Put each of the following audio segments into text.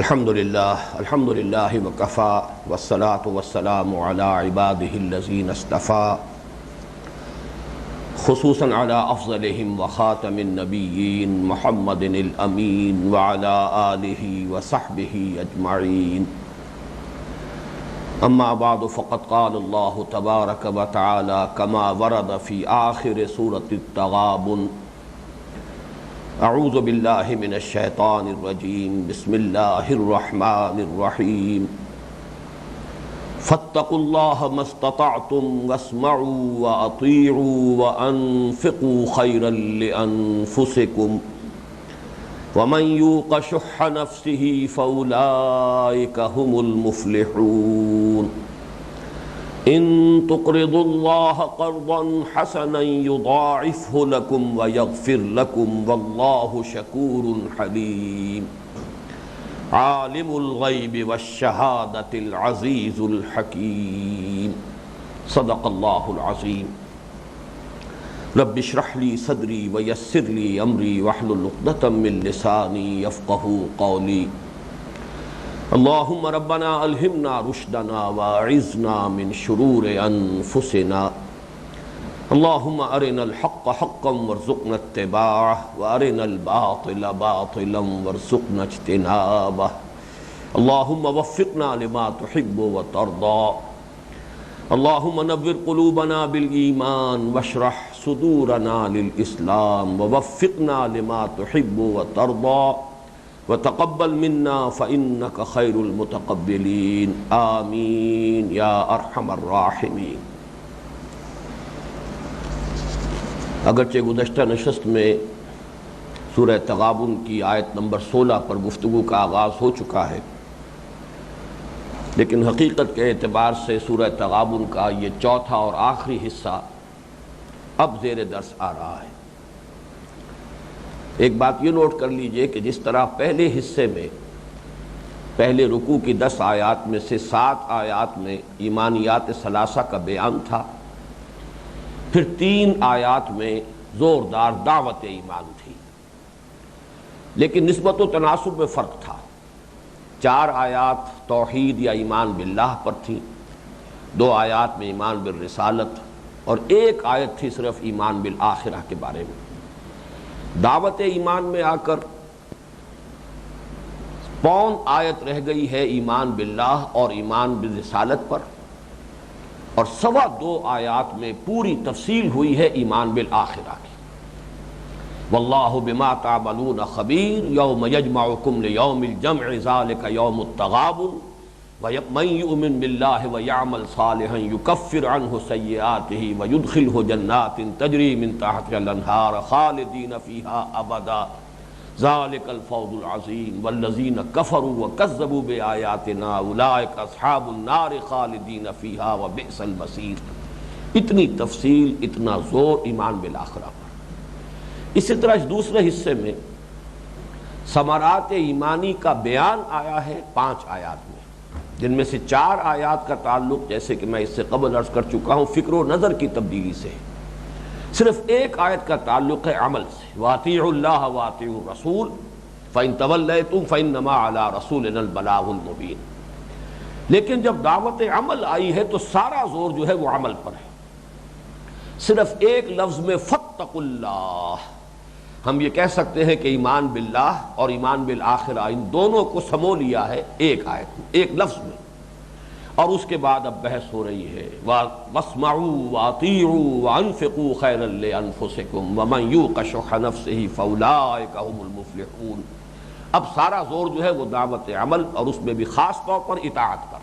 الحمدللہ وکفا والصلاة والسلام علی عباده الذین اصطفى خصوصاً علی افضلہم وخاتم النبیین محمد الامین وعلی آلہ وصحبہ اجمعین اما بعد فقد قال اللہ تبارک وتعالی کما ورد فی آخر سورة التغابن اعوذ باللہ من الشیطان الرجیم بسم اللہ الرحمن الرحیم فاتقوا اللہ ما استطعتم واسمعوا واطیعوا وانفقوا خیرا لانفسکم ومن یوق شح نفسہ فاولئک هم المفلحون ان تقرضوا اللہ قرضا حسنا یضاعفہ لکم ویغفر لکم واللہ شکور حلیم عالم الغیب والشہادۃ العزیز الحکیم صدق اللہ العظیم رب اشرح لی صدری ویسر لی امری واحلل عقدۃ من لسانی یفقہوا قولی اللہم ربنا الہمنا رشدنا واعذنا من شرور انفسنا اللہم ارنا الحق حقا وارزقنا اتباعه وارنا الباطل باطلا وارزقنا اجتنابه اللہم وفقنا لما تحب وترضى اللہم نور قلوبنا بالایمان واشرح صدورنا للاسلام ووفقنا لما تحب وترضى وتقبل منا فإنك خير المتقبلين آمین یا ارحم الراحمین۔ اگرچہ گزشتہ نشست میں سورہ تغابن کی آیت نمبر 16 پر گفتگو کا آغاز ہو چکا ہے، لیکن حقیقت کے اعتبار سے سورہ تغابن کا یہ چوتھا اور آخری حصہ اب زیر درس آ رہا ہے۔ ایک بات یہ نوٹ کر لیجئے کہ جس طرح پہلے حصے میں پہلے رکوع کی 10 آیات میں سے 7 آیات میں ایمانیات ثلاثہ کا بیان تھا، پھر 3 آیات میں زوردار دعوت ایمان تھی، لیکن نسبت و تناسب میں فرق تھا۔ 4 آیات توحید یا ایمان باللہ پر تھیں، 2 آیات میں ایمان بالرسالت، اور 1 آیت تھی صرف ایمان بالآخرہ کے بارے میں۔ دعوت ایمان میں آ کر 5 آیت رہ گئی ہے ایمان باللہ اور ایمان بالرسالت پر، اور 2.25 آیات میں پوری تفصیل ہوئی ہے ایمان بالآخرہ کی۔ واللہ بما تعملون خبیر یوم یجمعکم لیوم الجمع ذالک یوم التغابن ومن یؤمن باللہ ویعمل صالحا یکفر عنہ سیئاتہ ویدخلہ جنات تجری من تحتہا الانہار خالدین فیہا ابدا ذالک الفوز العظیم والذین کفروا وکذبوا بآیاتنا اولئک اصحاب النار خالدین فیہا وبئس المصیر۔ اتنی تفصیل، اتنا زور ایمان بالآخرہ پر۔ اسی طرح دوسرے حصے میں ثمرات ایمانی کا بیان آیا ہے 5 آیات میں، جن میں سے 4 آیات کا تعلق، جیسے کہ میں اس سے قبل عرض کر چکا ہوں، فکر و نظر کی تبدیلی سے ہے۔ صرف 1 آیت کا تعلق ہے عمل سے، وَأَطِيعُوا اللَّهَ وَأَطِيعُوا الرَّسُولَ فَإِن تَوَلَّيْتُمْ فَإِنَّمَا عَلَىٰ رَسُولِنَا الْبَلَاغُ الْمُبِينُ۔ لیکن جب دعوت عمل آئی ہے تو سارا زور جو ہے وہ عمل پر ہے۔ صرف 1 لفظ میں فَاتَّقُوا اللَّهَ، ہم یہ کہہ سکتے ہیں کہ ایمان باللہ اور ایمان بالآخرہ ان دونوں کو سمو لیا ہے 1 آیت میں، 1 لفظ میں، اور اس کے بعد اب بحث ہو رہی ہے وَاسْمَعُوا وَأَطِيعُوا وَأَنفِقُوا خَيْرًا لِأَنفُسِكُمْ وَمَن يُوقَ شُحَّ نَفْسِهِ فَأُولَٰئِكَ هُمُ الْمُفْلِحُونَ۔ اب سارا زور جو ہے وہ دعوت عمل اور اس میں بھی خاص طور پر اطاعت پر۔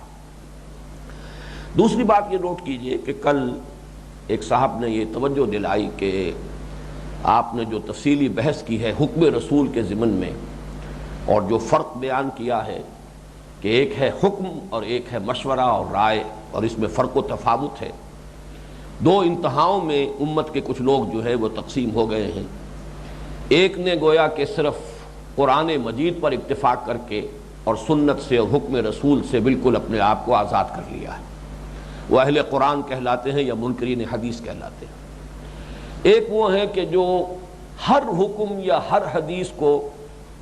دوسری بات یہ نوٹ کیجئے کہ کل ایک صاحب نے یہ توجہ دلائی کہ آپ نے جو تفصیلی بحث کی ہے حکم رسول کے ضمن میں، اور جو فرق بیان کیا ہے کہ ایک ہے حکم اور ایک ہے مشورہ اور رائے، اور اس میں فرق و تفاوت ہے۔ 2 انتہاؤں میں امت کے کچھ لوگ جو ہے وہ تقسیم ہو گئے ہیں۔ ایک نے گویا کہ صرف قرآن مجید پر اتفاق کر کے اور سنت سے اور حکم رسول سے بالکل اپنے آپ کو آزاد کر لیا ہے، وہ اہل قرآن کہلاتے ہیں یا منکرین حدیث کہلاتے ہیں۔ ایک وہ ہیں کہ جو ہر حکم یا ہر حدیث کو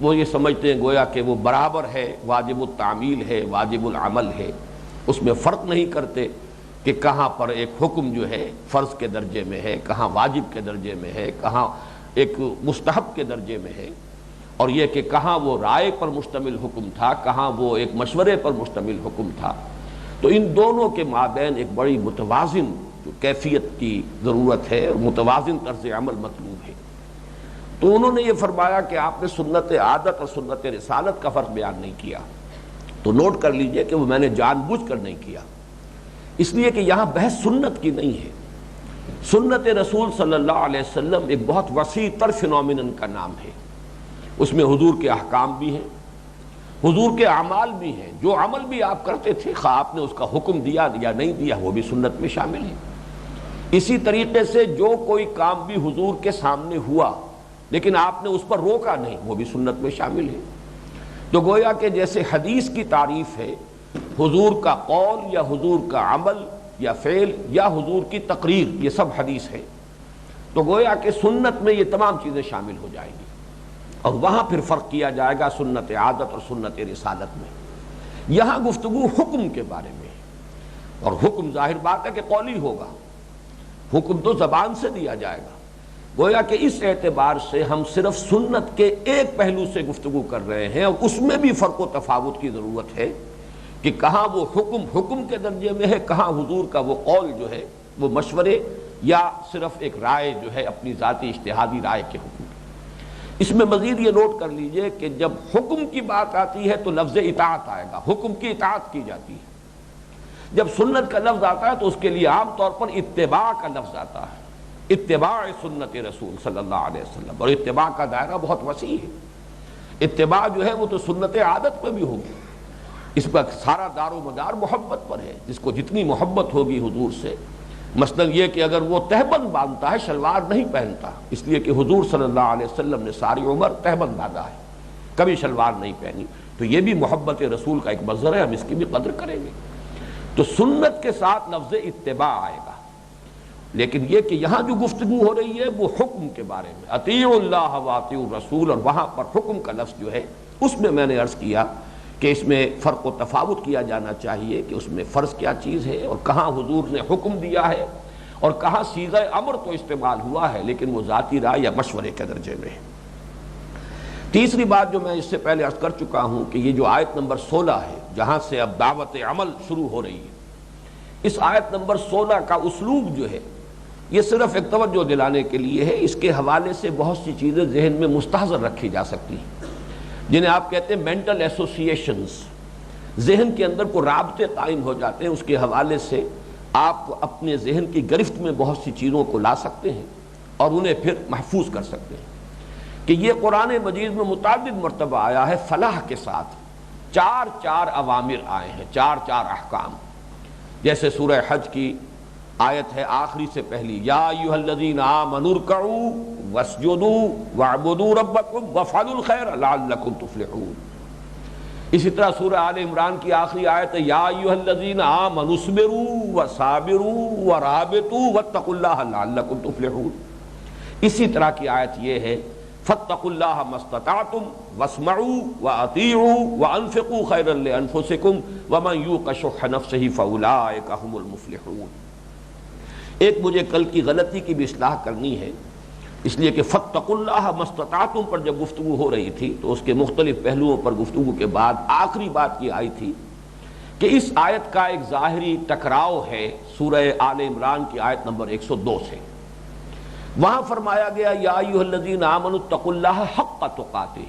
وہ یہ سمجھتے ہیں گویا کہ وہ برابر ہے، واجب التعمیل ہے، واجب العمل ہے، اس میں فرق نہیں کرتے کہ کہاں پر ایک حکم جو ہے فرض کے درجے میں ہے، کہاں واجب کے درجے میں ہے، کہاں ایک مستحب کے درجے میں ہے، اور یہ کہ کہاں وہ رائے پر مشتمل حکم تھا، کہاں وہ ایک مشورے پر مشتمل حکم تھا۔ تو ان دونوں کے مابین ایک بڑی متوازن جو کیفیت کی ضرورت ہے اور متوازن طرز عمل مطلوب ہے۔ تو انہوں نے یہ فرمایا کہ آپ نے سنت عادت اور سنت رسالت کا فرق بیان نہیں کیا، تو نوٹ کر لیجئے کہ وہ میں نے جان بوجھ کر نہیں کیا، اس لیے کہ یہاں بحث سنت کی نہیں ہے۔ سنت رسول صلی اللہ علیہ وسلم ایک بہت وسیع تر فنومینن کا نام ہے، اس میں حضور کے احکام بھی ہیں، حضور کے اعمال بھی ہیں، جو عمل بھی آپ کرتے تھے خواہ آپ نے اس کا حکم دیا یا نہیں دیا وہ بھی سنت میں شامل ہے۔ اسی طریقے سے جو کوئی کام بھی حضور کے سامنے ہوا لیکن آپ نے اس پر روکا نہیں وہ بھی سنت میں شامل ہے۔ تو گویا کہ جیسے حدیث کی تعریف ہے حضور کا قول یا حضور کا عمل یا فعل یا حضور کی تقریر، یہ سب حدیث ہے، تو گویا کہ سنت میں یہ تمام چیزیں شامل ہو جائیں گی، اور وہاں پھر فرق کیا جائے گا سنت عادت اور سنت رسالت میں۔ یہاں گفتگو حکم کے بارے میں ہے، اور حکم ظاہر بات ہے کہ قولی ہوگا، حکم تو زبان سے دیا جائے گا۔ گویا کہ اس اعتبار سے ہم صرف سنت کے ایک پہلو سے گفتگو کر رہے ہیں، اور اس میں بھی فرق و تفاوت کی ضرورت ہے کہ کہاں وہ حکم کے درجے میں ہے، کہاں حضور کا وہ قول جو ہے وہ مشورے یا صرف ایک رائے جو ہے اپنی ذاتی اجتہادی رائے کے حکم۔ اس میں مزید یہ نوٹ کر لیجئے کہ جب حکم کی بات آتی ہے تو لفظ اطاعت آئے گا، حکم کی اطاعت کی جاتی ہے۔ جب سنت کا لفظ آتا ہے تو اس کے لیے عام طور پر اتباع کا لفظ آتا ہے، اتباع سنت رسول صلی اللہ علیہ وسلم، اور اتباع کا دائرہ بہت وسیع ہے۔ اتباع جو ہے وہ تو سنت عادت میں بھی ہوگی، اس پر سارا دار و مدار محبت پر ہے، جس کو جتنی محبت ہوگی حضور سے، مثلا یہ کہ اگر وہ تہبند باندھتا ہے شلوار نہیں پہنتا، اس لیے کہ حضور صلی اللہ علیہ وسلم نے ساری عمر تہبند باندھا ہے، کبھی شلوار نہیں پہنی، تو یہ بھی محبت رسول کا ایک مظہر ہے، ہم اس کی بھی قدر کریں گے۔ تو سنت کے ساتھ لفظ اتباع آئے گا، لیکن یہ کہ یہاں جو گفتگو ہو رہی ہے وہ حکم کے بارے میں، اطیعوا اللہ واطیعوا الرسول، اور وہاں پر حکم کا لفظ جو ہے اس میں نے عرض کیا کہ اس میں فرق و تفاوت کیا جانا چاہیے کہ اس میں فرض کیا چیز ہے، اور کہاں حضور نے حکم دیا ہے، اور کہاں صیغہ امر تو استعمال ہوا ہے لیکن وہ ذاتی رائے یا مشورے کے درجے میں ہے۔ تیسری بات جو میں اس سے پہلے عرض کر چکا ہوں کہ یہ جو آیت نمبر 16 ہے جہاں سے اب دعوت عمل شروع ہو رہی ہے، اس آیت نمبر 16 کا اسلوب جو ہے یہ صرف ایک توجہ دلانے کے لیے ہے، اس کے حوالے سے بہت سی چیزیں ذہن میں مستحضر رکھی جا سکتی ہیں، جنہیں آپ کہتے ہیں مینٹل ایسوسیشنز، ذہن کے اندر کو رابطے قائم ہو جاتے ہیں، اس کے حوالے سے آپ اپنے ذہن کی گرفت میں بہت سی چیزوں کو لا سکتے ہیں اور انہیں پھر محفوظ کر سکتے ہیں کہ یہ قرآن مجید میں متعدد مرتبہ آیا ہے فلاح کے ساتھ، چار اوامر آئے ہیں، چار احکام، جیسے سورہ حج کی آیت ہے آخری سے پہلی، یا ایھا الذین آمنوا ارکعوا واسجدوا واعبدوا ربکم وافعلوا الخیر لعلکم تفلحون۔ اسی طرح سورہ آل عمران کی آخری آیت ہے یا ایھا الذین آمنوا اصبروا وصابروا ورابطوا واتقوا اللہ لعلکم تفلحون۔ اسی طرح کی آیت یہ ہے فاتقوا اللہ ما استطعتم واسمعوا واطیعوا وانفقوا خیرا لانفسکم ومن یوق شح نفسہ فاولئک هم المفلحون۔ ایک مجھے کل کی غلطی کی بھی اصلاح کرنی ہے، اس لیے کہ فاتقوا اللہ ما استطعتم پر جب گفتگو ہو رہی تھی تو اس کے مختلف پہلوؤں پر گفتگو کے بعد آخری بات یہ آئی تھی کہ اس آیت کا ایک ظاہری ٹکراؤ ہے سورہ آل عمران کی آیت نمبر 102 سے۔ وہاں فرمایا گیا یا ایھا الذین آمنوا اتقوا اللہ حق تقاتہ،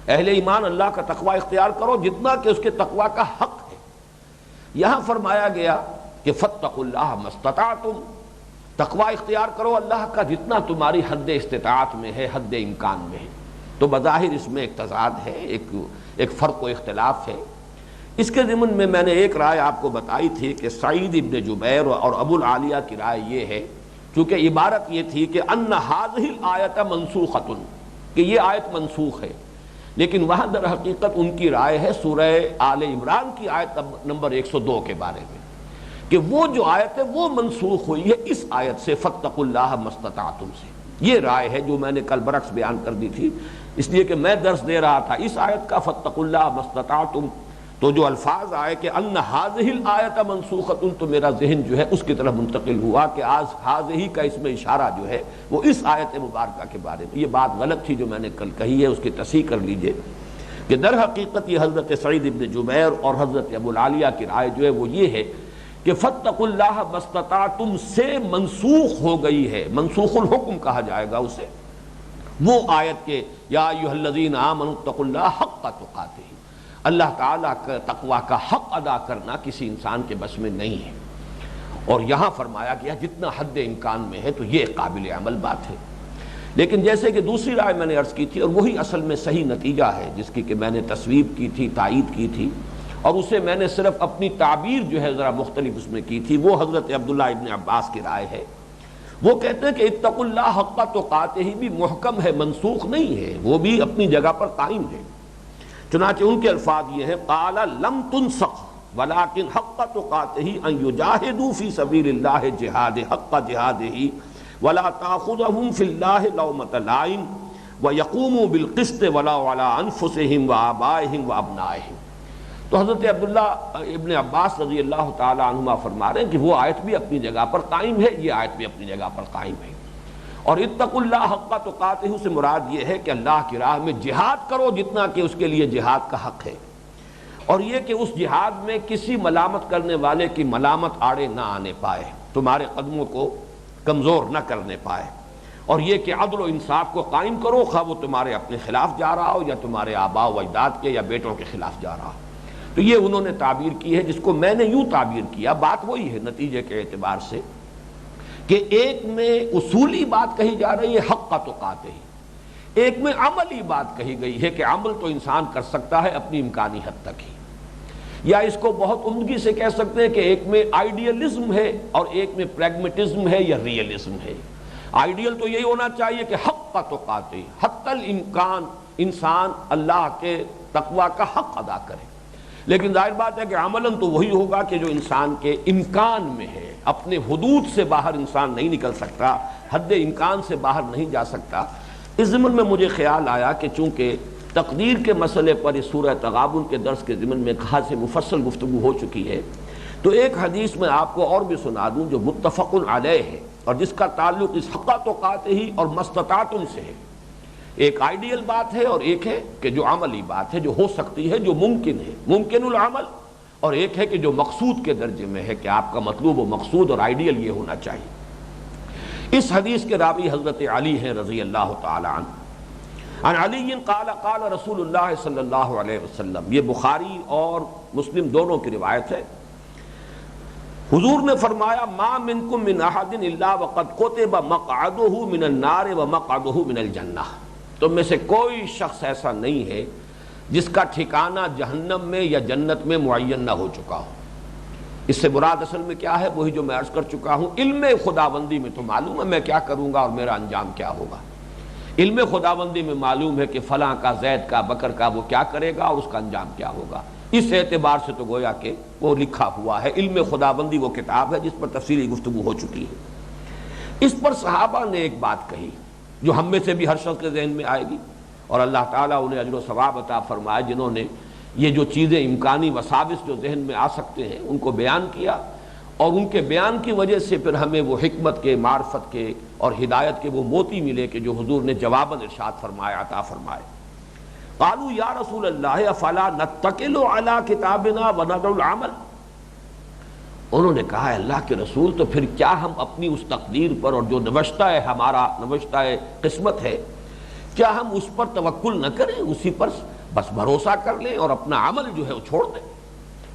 اہل ایمان اللہ کا تقوی اختیار کرو جتنا کہ اس کے تقوی کا حق ہے۔ یہاں فرمایا گیا کہ فاتقوا اللہ ما استطعتم، تقوی اختیار کرو اللہ کا جتنا تمہاری حد استطاعت میں ہے، حد امکان میں ہے۔ تو بظاہر اس میں ایک تضاد ہے، ایک فرق و اختلاف ہے۔ اس کے ضمن میں نے ایک رائے آپ کو بتائی تھی کہ سعید ابن جبیر اور ابو العالیہ کی رائے یہ ہے، چونکہ عبارت یہ تھی کہ ان ھذہ الآیۃ منسوخۃ، کہ یہ آیت منسوخ ہے، لیکن وہاں در حقیقت ان کی رائے ہے سورہ آل عمران کی آیت نمبر 102 کے بارے میں، کہ وہ جو آیت ہے وہ منسوخ ہوئی ہے اس آیت سے فاتقوا اللہ ما استطعتم سے۔ یہ رائے ہے جو میں نے کل برعکس بیان کر دی تھی، اس لیے کہ میں درس دے رہا تھا اس آیت کا فاتقوا اللہ ما استطعتم، تو جو الفاظ آئے کہ ان ھذہ الآیۃ منسوخۃ، تو میرا ذہن جو ہے اس کی طرف منتقل ہوا کہ آج ھذہ کا اس میں اشارہ جو ہے وہ اس آیت مبارکہ کے بارے میں۔ یہ بات غلط تھی جو میں نے کل کہی ہے، اس کی تصحیح کر لیجئے کہ در حقیقت یہ حضرت سعید ابن جبیر اور حضرت ابو العالیہ کی رائے جو ہے وہ یہ ہے کہ فاتقوا اللہ ما استطعتم سے منسوخ ہو گئی ہے، منسوخ الحکم کہا جائے گا اسے، وہ آیت کے یا ایھا الذین آمنوا اتقوا اللہ حق تقاتہ، اللہ تعالیٰ کا تقوی کا حق ادا کرنا کسی انسان کے بس میں نہیں ہے، اور یہاں فرمایا گیا جتنا حد امکان میں ہے، تو یہ قابل عمل بات ہے۔ لیکن جیسے کہ دوسری رائے میں نے عرض کی تھی، اور وہی اصل میں صحیح نتیجہ ہے جس کی کہ میں نے تصویب کی تھی، تائید کی تھی، اور اسے میں نے صرف اپنی تعبیر جو ہے ذرا مختلف اس میں کی تھی، وہ حضرت عبداللہ ابن عباس کی رائے ہے۔ وہ کہتے ہیں کہ اتقوا اللہ حق تقاتہ بھی محکم ہے، منسوخ نہیں ہے، وہ بھی اپنی جگہ پر قائم ہے۔ چنانچہ ان کے الفاظ یہ ہیں قال لم تنسخ ولکن حق تقاتہ ان یجاہدوا فی سبیل اللہ جہاد حق جہادہ ولا تاخذہم فی اللہ لومۃ لائم ویقوموا بالقسط ولو علی انفسہم وآبائہم وابنائہم۔ تو حضرت عبداللہ ابن عباس رضی اللہ تعالی عنہما فرما رہے ہیں کہ وہ آیت بھی اپنی جگہ پر قائم ہے، یہ آیت بھی اپنی جگہ پر قائم ہے، اور اتقوا اللہ حق تقاتہ سے مراد یہ ہے کہ اللہ کی راہ میں جہاد کرو جتنا کہ اس کے لیے جہاد کا حق ہے، اور یہ کہ اس جہاد میں کسی ملامت کرنے والے کی ملامت آڑے نہ آنے پائے، تمہارے قدموں کو کمزور نہ کرنے پائے، اور یہ کہ عدل و انصاف کو قائم کرو، خواہ وہ تمہارے اپنے خلاف جا رہا ہو یا تمہارے آباء و اجداد کے یا بیٹوں کے خلاف جا رہا ہو۔ تو یہ انہوں نے تعبیر کی ہے، جس کو میں نے یوں تعبیر کیا، بات وہی ہے نتیجے کے اعتبار سے کہ ایک میں اصولی بات کہی جا رہی ہے حق تقاتہ، ایک میں عملی بات کہی گئی ہے کہ عمل تو انسان کر سکتا ہے اپنی امکانی حد تک ہی، یا اس کو بہت عمدگی سے کہہ سکتے ہیں کہ ایک میں آئیڈیلزم ہے اور ایک میں پریگمیٹزم ہے یا ریئلزم ہے۔ آئیڈیل تو یہی ہونا چاہیے کہ حق تقاتہ، حتی الامکان انسان اللہ کے تقوی کا حق ادا کرے، لیکن ظاہر بات ہے کہ عملاً تو وہی ہوگا کہ جو انسان کے امکان میں ہے، اپنے حدود سے باہر انسان نہیں نکل سکتا، حد امکان سے باہر نہیں جا سکتا۔ اس ضمن میں مجھے خیال آیا کہ چونکہ تقدیر کے مسئلے پر اس سورہ تغابن کے درس کے ضمن میں خاص مفصل گفتگو ہو چکی ہے، تو ایک حدیث میں آپ کو اور بھی سنا دوں جو متفق علیہ ہے اور جس کا تعلق اس حق تقاتہ اور ما استطعتم سے ہے۔ ایک آئیڈیل بات ہے اور ایک ہے کہ جو عملی بات ہے، جو ہو سکتی ہے، جو ممکن ہے، ممکن العمل، اور ایک ہے کہ جو مقصود کے درجے میں ہے کہ آپ کا مطلوب و مقصود اور آئیڈیل یہ ہونا چاہیے۔ اس حدیث کے راوی حضرت علی ہیں رضی اللہ تعالی عنہ، عن علی قال قال رسول اللہ صلی اللہ علیہ وسلم، یہ بخاری اور مسلم دونوں کی روایت ہے۔ حضور نے فرمایا ما منکم من احد الا وقد کتب مقعدہ من النار ومقعدہ من الجنہ، تم میں سے کوئی شخص ایسا نہیں ہے جس کا ٹھکانہ جہنم میں یا جنت میں معین نہ ہو چکا ہو۔ اس سے مراد اصل میں کیا ہے؟ وہی جو میں عرض کر چکا ہوں، علم خداوندی میں تو معلوم ہے میں کیا کروں گا اور میرا انجام کیا ہوگا، علم خداوندی میں معلوم ہے کہ فلاں کا، زید کا، بکر کا وہ کیا کرے گا اور اس کا انجام کیا ہوگا۔ اس اعتبار سے تو گویا کہ وہ لکھا ہوا ہے، علم خداوندی وہ کتاب ہے جس پر تفصیلی گفتگو ہو چکی ہے۔ اس پر صحابہ نے ایک بات کہی جو ہم میں سے بھی ہر شخص کے ذہن میں آئے گی، اور اللہ تعالیٰ انہیں اجر و ثواب عطا فرمائے جنہوں نے یہ جو چیزیں امکانی وساوس جو ذہن میں آ سکتے ہیں ان کو بیان کیا، اور ان کے بیان کی وجہ سے پھر ہمیں وہ حکمت کے، معرفت کے اور ہدایت کے وہ موتی ملے کہ جو حضور نے جواباً ارشاد فرمایا، عطا فرمائے۔ قالوا یا رسول اللہ افلا نتکل علی کتابنا وندع العمل، انہوں نے کہا اللہ کے رسول تو پھر کیا ہم اپنی اس تقدیر پر اور جو نوشتہ ہے، ہمارا نوشتہ قسمت ہے، کیا ہم اس پر توکل نہ کریں، اسی پر بس بھروسہ کر لیں اور اپنا عمل جو ہے وہ چھوڑ دیں؟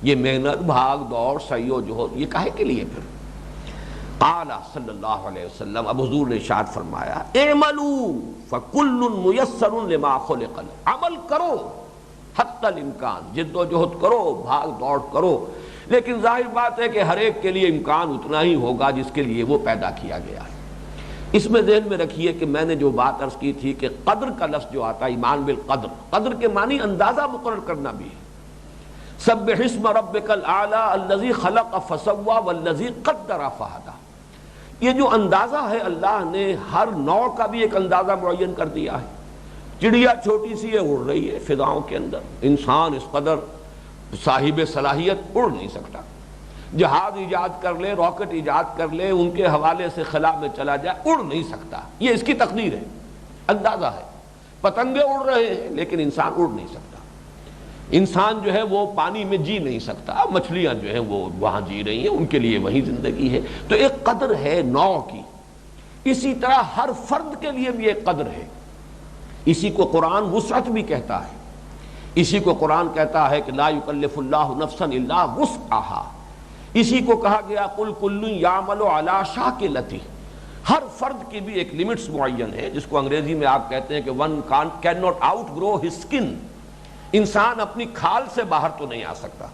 یہ محنت، بھاگ دوڑ، سعی و جہد یہ کاہے کے لیے پھر؟ قال صلی اللہ علیہ وسلم، اب حضور نے ارشاد فرمایا اعملوا فکل میسر لما خلق له، عمل کرو حتی الامکان، جد و جہد کرو، بھاگ دوڑ کرو، لیکن ظاہر بات ہے کہ ہر ایک کے لیے امکان اتنا ہی ہوگا جس کے لیے وہ پیدا کیا گیا ہے۔ اس میں ذہن میں رکھیے کہ میں نے جو بات عرض کی تھی کہ قدر کا لفظ جو آتا ہے، ایمان بالقدر، قدر کے معنی اندازہ مقرر کرنا بھی ہے۔ سبح اسم ربک الاعلی الذی خلق فسوی والذی قدر فہدی، یہ جو اندازہ ہے اللہ نے ہر نوع کا بھی ایک اندازہ معین کر دیا ہے. چڑیا چھوٹی سی ہے، اڑ رہی ہے فضاؤں کے اندر. انسان اس قدر صاحب صلاحیت اڑ نہیں سکتا. جہاز ایجاد کر لے، راکٹ ایجاد کر لے، ان کے حوالے سے خلا میں چلا جائے، اڑ نہیں سکتا. یہ اس کی تقدیر ہے، اندازہ ہے. پتنگے اڑ رہے ہیں لیکن انسان اڑ نہیں سکتا. انسان جو ہے وہ پانی میں جی نہیں سکتا، مچھلیاں جو ہیں وہ وہاں جی رہی ہیں، ان کے لیے وہی زندگی ہے. تو ایک قدر ہے نوع کی. اسی طرح ہر فرد کے لیے بھی ایک قدر ہے. اسی کو قرآن وسعت بھی کہتا ہے. اسی کو قرآن کہتا ہے کہ لا یکلف اللہ نفسا الا وسعہا. اسی کو کہا گیا قل کل یعمل علی شاکلتہ. ہر فرد کی بھی ایک لمٹس معین ہے، جس کو انگریزی میں آپ کہتے ہیں کہ one cannot outgrow his skin. انسان اپنی کھال سے باہر تو نہیں آ سکتا،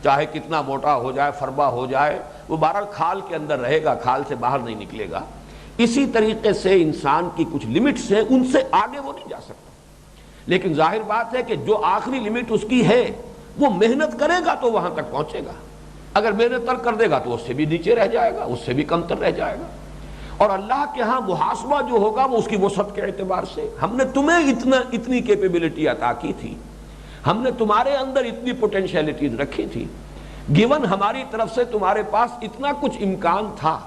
چاہے کتنا موٹا ہو جائے، فربا ہو جائے، وہ بہرحال کھال کے اندر رہے گا، کھال سے باہر نہیں نکلے گا. اسی طریقے سے انسان کی کچھ لمٹس ہیں، ان سے آگے وہ نہیں جا سکتا. لیکن ظاہر بات ہے کہ جو آخری لمٹ اس کی ہے وہ محنت کرے گا تو وہاں تک پہنچے گا. اگر محنت تر کر دے گا تو اس سے بھی نیچے رہ جائے گا، اس سے بھی کم تر رہ جائے گا. اور اللہ کے ہاں محاسبہ جو ہوگا وہ اس کی وسعت کے اعتبار سے. ہم نے تمہیں اتنی کیپیبلٹی عطا کی تھی، ہم نے تمہارے اندر اتنی پوٹینشیلٹیز رکھی تھی، گیون ہماری طرف سے تمہارے پاس اتنا کچھ امکان تھا،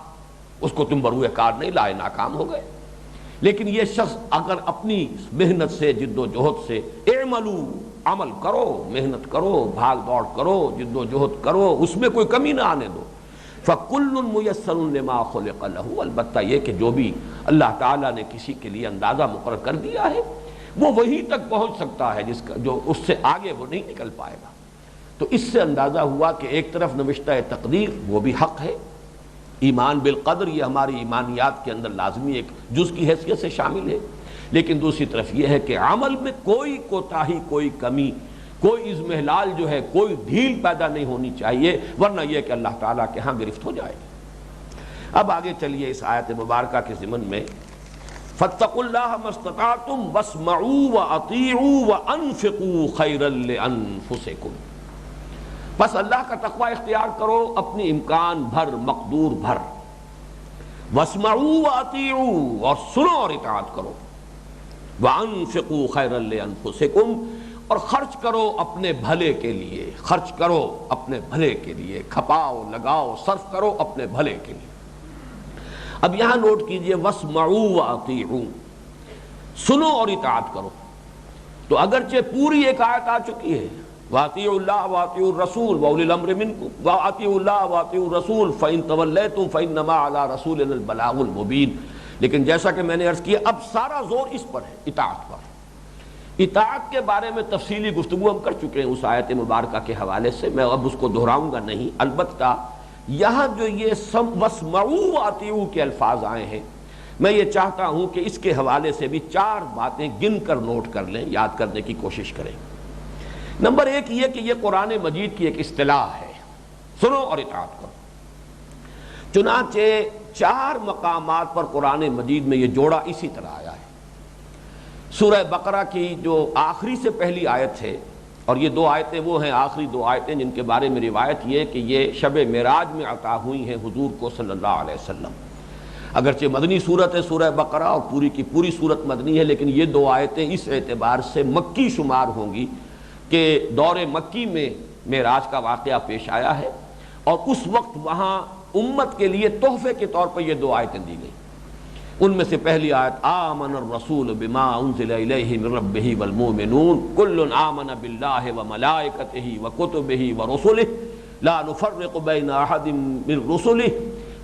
اس کو تم بروئے کار نہیں لائے، ناکام ہو گئے. لیکن یہ شخص اگر اپنی محنت سے، جد و جہد سے، اعملوا، عمل کرو، محنت کرو، بھاگ دوڑ کرو، جد و جہد کرو، اس میں کوئی کمی نہ آنے دو. فَكُلٌّ مُيَسَّرٌ لِمَا خُلِقَ لَهُ. البتہ یہ کہ جو بھی اللہ تعالیٰ نے کسی کے لیے اندازہ مقرر کر دیا ہے وہ وہی تک پہنچ سکتا ہے جس کا جو اس سے آگے وہ نہیں نکل پائے گا. تو اس سے اندازہ ہوا کہ ایک طرف نوشتہ تقدیر وہ بھی حق ہے، ایمان بالقدر یہ ہماری ایمانیات کے اندر لازمی ایک جز کی حیثیت سے شامل ہے. لیکن دوسری طرف یہ ہے کہ عمل میں کوئی کوتاہی، کوئی کمی، کوئی اضمحلال جو ہے، کوئی ڈھیل پیدا نہیں ہونی چاہیے، ورنہ یہ کہ اللہ تعالیٰ کے ہاں گرفت ہو جائے گی. اب آگے چلیے اس آیت مبارکہ کے ضمن میں فَاتَّقُوا اللَّهَ مَا اسْتَطَعْتُمْ وَاسْمَعُوا وَأَطِيعُوا وَأَنفِقُوا خَيْرًا لِأَنفُسِكُمْ. بس اللہ کا تقوی اختیار کرو اپنی امکان بھر، مقدور بھر. وَاسْمَعُوا وَأَطِيعُوا، اور سنو اور اطاعت کرو. وَأَنفِقُوا خَيْرًا لِأَنفُسِكُمْ، اور خرچ کرو اپنے بھلے کے لیے، خرچ کرو اپنے بھلے کے لیے، کھپاؤ، لگاؤ، صرف کرو اپنے بھلے کے لیے. اب یہاں نوٹ کیجئے وَاسْمَعُوا وَأَطِيعُوا، سنو اور اطاعت کرو. تو اگرچہ پوری ایک آیت آ چکی ہے وَأَطِيعُوا اللَّهَ وَأَطِيعُوا الرَّسُولَ وَأُولِي الْأَمْرِ مِنكُمْ وَأَطِيعُوا اللَّهَ وَأَطِيعُوا الرَّسُولَ فَإِن تَوَلَّيْتُمْ فَإِنَّمَا عَلَىٰ رَسُولِنَا الْبَلَاغُ الْمُبِينُ. لیکن جیسا کہ میں نے عرض کیا اب سارا زور اس پر ہے، اطاعت پر. اطاعت کے بارے میں تفصیلی گفتگو ہم کر چکے ہیں اس آیت مبارکہ کے حوالے سے، میں اب اس کو دہراؤں گا نہیں. البتہ یہاں جو یہ وَاسْمَعُوا وَأَطِيعُوا کے الفاظ آئے ہیں، میں یہ چاہتا ہوں کہ اس کے حوالے سے بھی 4 باتیں گن کر نوٹ کر لیں، یاد کرنے کی کوشش کریں. نمبر 1 یہ کہ یہ قرآن مجید کی ایک اصطلاح ہے، سنو اور اطاعت کرو. چنانچہ 4 مقامات پر قرآن مجید میں یہ جوڑا اسی طرح آیا ہے. سورہ بقرہ کی جو آخری سے پہلی آیت ہے، اور یہ 2 آیتیں وہ ہیں، آخری 2 آیتیں جن کے بارے میں روایت یہ کہ یہ شب معراج میں عطا ہوئی ہیں حضور کو صلی اللہ علیہ وسلم. اگرچہ مدنی صورت ہے سورہ بقرہ اور پوری کی پوری صورت مدنی ہے، لیکن یہ 2 آیتیں اس اعتبار سے مکی شمار ہوں گی کہ دور مکی میں معراج کا واقعہ پیش آیا ہے، اور اس وقت وہاں امت کے لیے تحفے کے طور پر یہ 2 آیتیں دی گئیں. ان میں سے پہلی آیت آمن الرسول بما انزل الیہ من ربہ والمؤمنون کل آمن باللہ وملائکتہ وکتبہ ورسلہ لا نفرق بین احد من رسلہ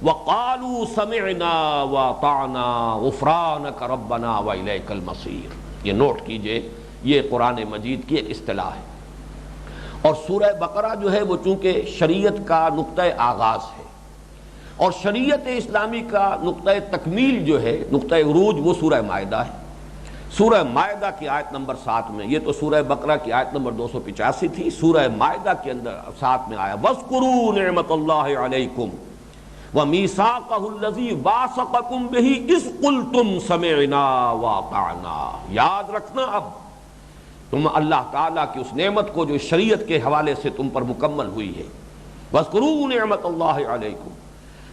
وقالوا سمعنا واطعنا غفرانک ربنا والیک المصیر. یہ نوٹ کیجئے، یہ قرآن مجید کی ایک اصطلاح ہے. اور سورہ بقرہ جو ہے وہ چونکہ شریعت کا نقطہ آغاز ہے، اور شریعت اسلامی کا نقطہ تکمیل جو ہے، نقطہ عروج، وہ سورہ مائدہ ہے. سورہ مائدہ کی آیت نمبر 7 میں، یہ تو سورہ بقرہ کی آیت نمبر 285 تھی، سورہ مائدہ کے اندر 7 میں آیا وَاذْكُرُوا نِعْمَةَ اللَّهِ عَلَيْكُمْ وَمِيثَاقَهُ الَّذِي وَاثَقَكُمْ بِهِ إِذْ قُلْتُمْ سَمِعْنَا وَأَطَعْنَا. یاد رکھنا اب تم اللہ تعالیٰ کی اس نعمت کو جو شریعت کے حوالے سے تم پر مکمل ہوئی ہے. وَاذْكُرُوا نِعْمَةَ اللَّهِ عَلَيْكُمْ.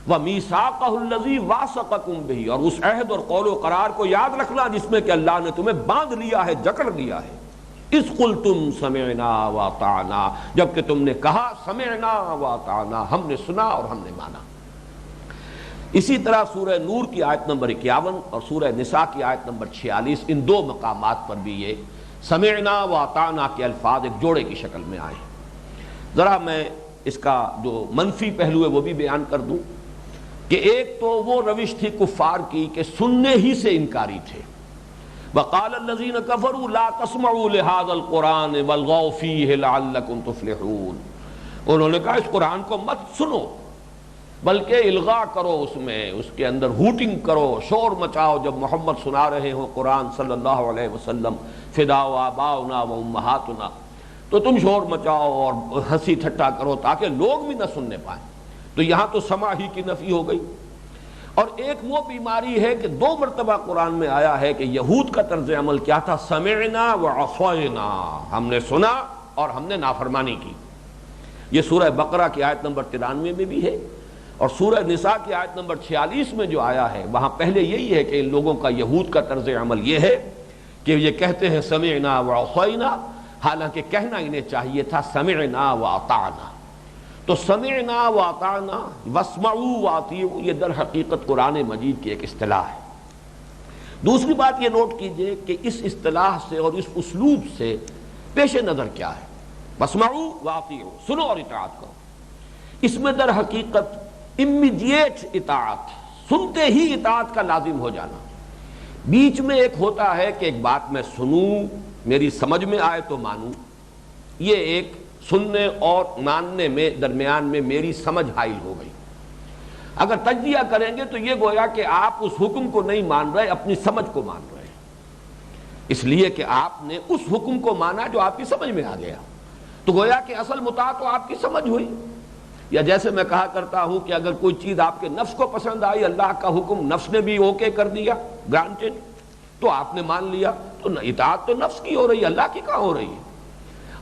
وَمِيثَاقَهُ الَّذِي وَاثَقَكُم بِهِ، اور اس عہد اور قول و قرار کو یاد رکھنا جس میں کہ اللہ نے تمہیں باندھ لیا ہے، جکڑ لیا ہے. اِذْ قُلْتُمْ سَمِعْنَا وَأَطَعْنَا، جبکہ تم نے کہا سمعنا وَأَطَعْنَا، ہم نے سنا اور ہم نے مانا. اسی طرح سورہ نور کی آیت نمبر 51 اور سورہ نساء کی آیت نمبر 46، ان دو مقامات پر بھی یہ سمعنا وَأَطَعْنَا کے الفاظ ایک جوڑے کی شکل میں آئے. ذرا میں اس کا جو منفی پہلو ہے وہ بھی بیان کر دوں کہ ایک تو وہ روش تھی کفار کی کہ سننے ہی سے انکاری تھے. وَقَالَ الَّذِينَ كَفَرُوا لَا تَسْمَعُوا لِهَذَا الْقُرْآنِ وَالْغَوْا فِيهِ لَعَلَّكُمْ تُفْلِحُونَ، انہوں نے کہا اس قرآن کو مت سنو بلکہ الغاء کرو، اس میں اس کے اندر ہوٹنگ کرو، شور مچاؤ. جب محمد سنا رہے ہو قرآن صلی اللہ علیہ وسلم فداء آباؤنا و امہاتنا، تو تم شور مچاؤ اور ہنسی ٹھٹا کرو تاکہ لوگ بھی نہ سننے پائیں. تو یہاں تو سماع ہی کی نفی ہو گئی. اور ایک وہ بیماری ہے کہ 2 مرتبہ قرآن میں آیا ہے کہ یہود کا طرز عمل کیا تھا، سمعنا وعصینا، ہم نے سنا اور ہم نے نافرمانی کی. یہ سورہ بقرہ کی آیت نمبر 93 میں بھی ہے، اور سورہ نساء کی آیت نمبر 46 میں جو آیا ہے وہاں پہلے یہی ہے کہ ان لوگوں کا یہود کا طرز عمل یہ ہے کہ یہ کہتے ہیں سمعنا وعصینا، حالانکہ کہنا انہیں چاہیے تھا سمعنا واطعنا. تو سمعنا واطعنا واسمعوا واطیعوا یہ در حقیقت قرآن مجید کی ایک اصطلاح ہے. دوسری بات یہ نوٹ کیجئے کہ اس اصطلاح سے اور اس اسلوب سے پیش نظر کیا ہے. واسمعوا واطیعوا، سنو اور اطاعت کرو. اس میں در حقیقت امیڈیٹ اطاعت، سنتے ہی اطاعت کا لازم ہو جانا. بیچ میں ایک ہوتا ہے کہ ایک بات میں سنوں، میری سمجھ میں آئے تو مانوں، یہ ایک سننے اور ماننے میں درمیان میں میری سمجھ حائل ہو گئی. اگر تجزیہ کریں گے تو یہ گویا کہ آپ اس حکم کو نہیں مان رہے، اپنی سمجھ کو مان رہے ہیں، اس لیے کہ آپ نے اس حکم کو مانا جو آپ کی سمجھ میں آ گیا. تو گویا کہ اصل مطاع تو آپ کی سمجھ ہوئی. یا جیسے میں کہا کرتا ہوں کہ اگر کوئی چیز آپ کے نفس کو پسند آئی، اللہ کا حکم نفس نے بھی اوکے کر دیا، گرانٹڈ، تو آپ نے مان لیا. تو اطاعت تو نفس کی ہو رہی ہے، اللہ کی کہاں ہو رہی ہے؟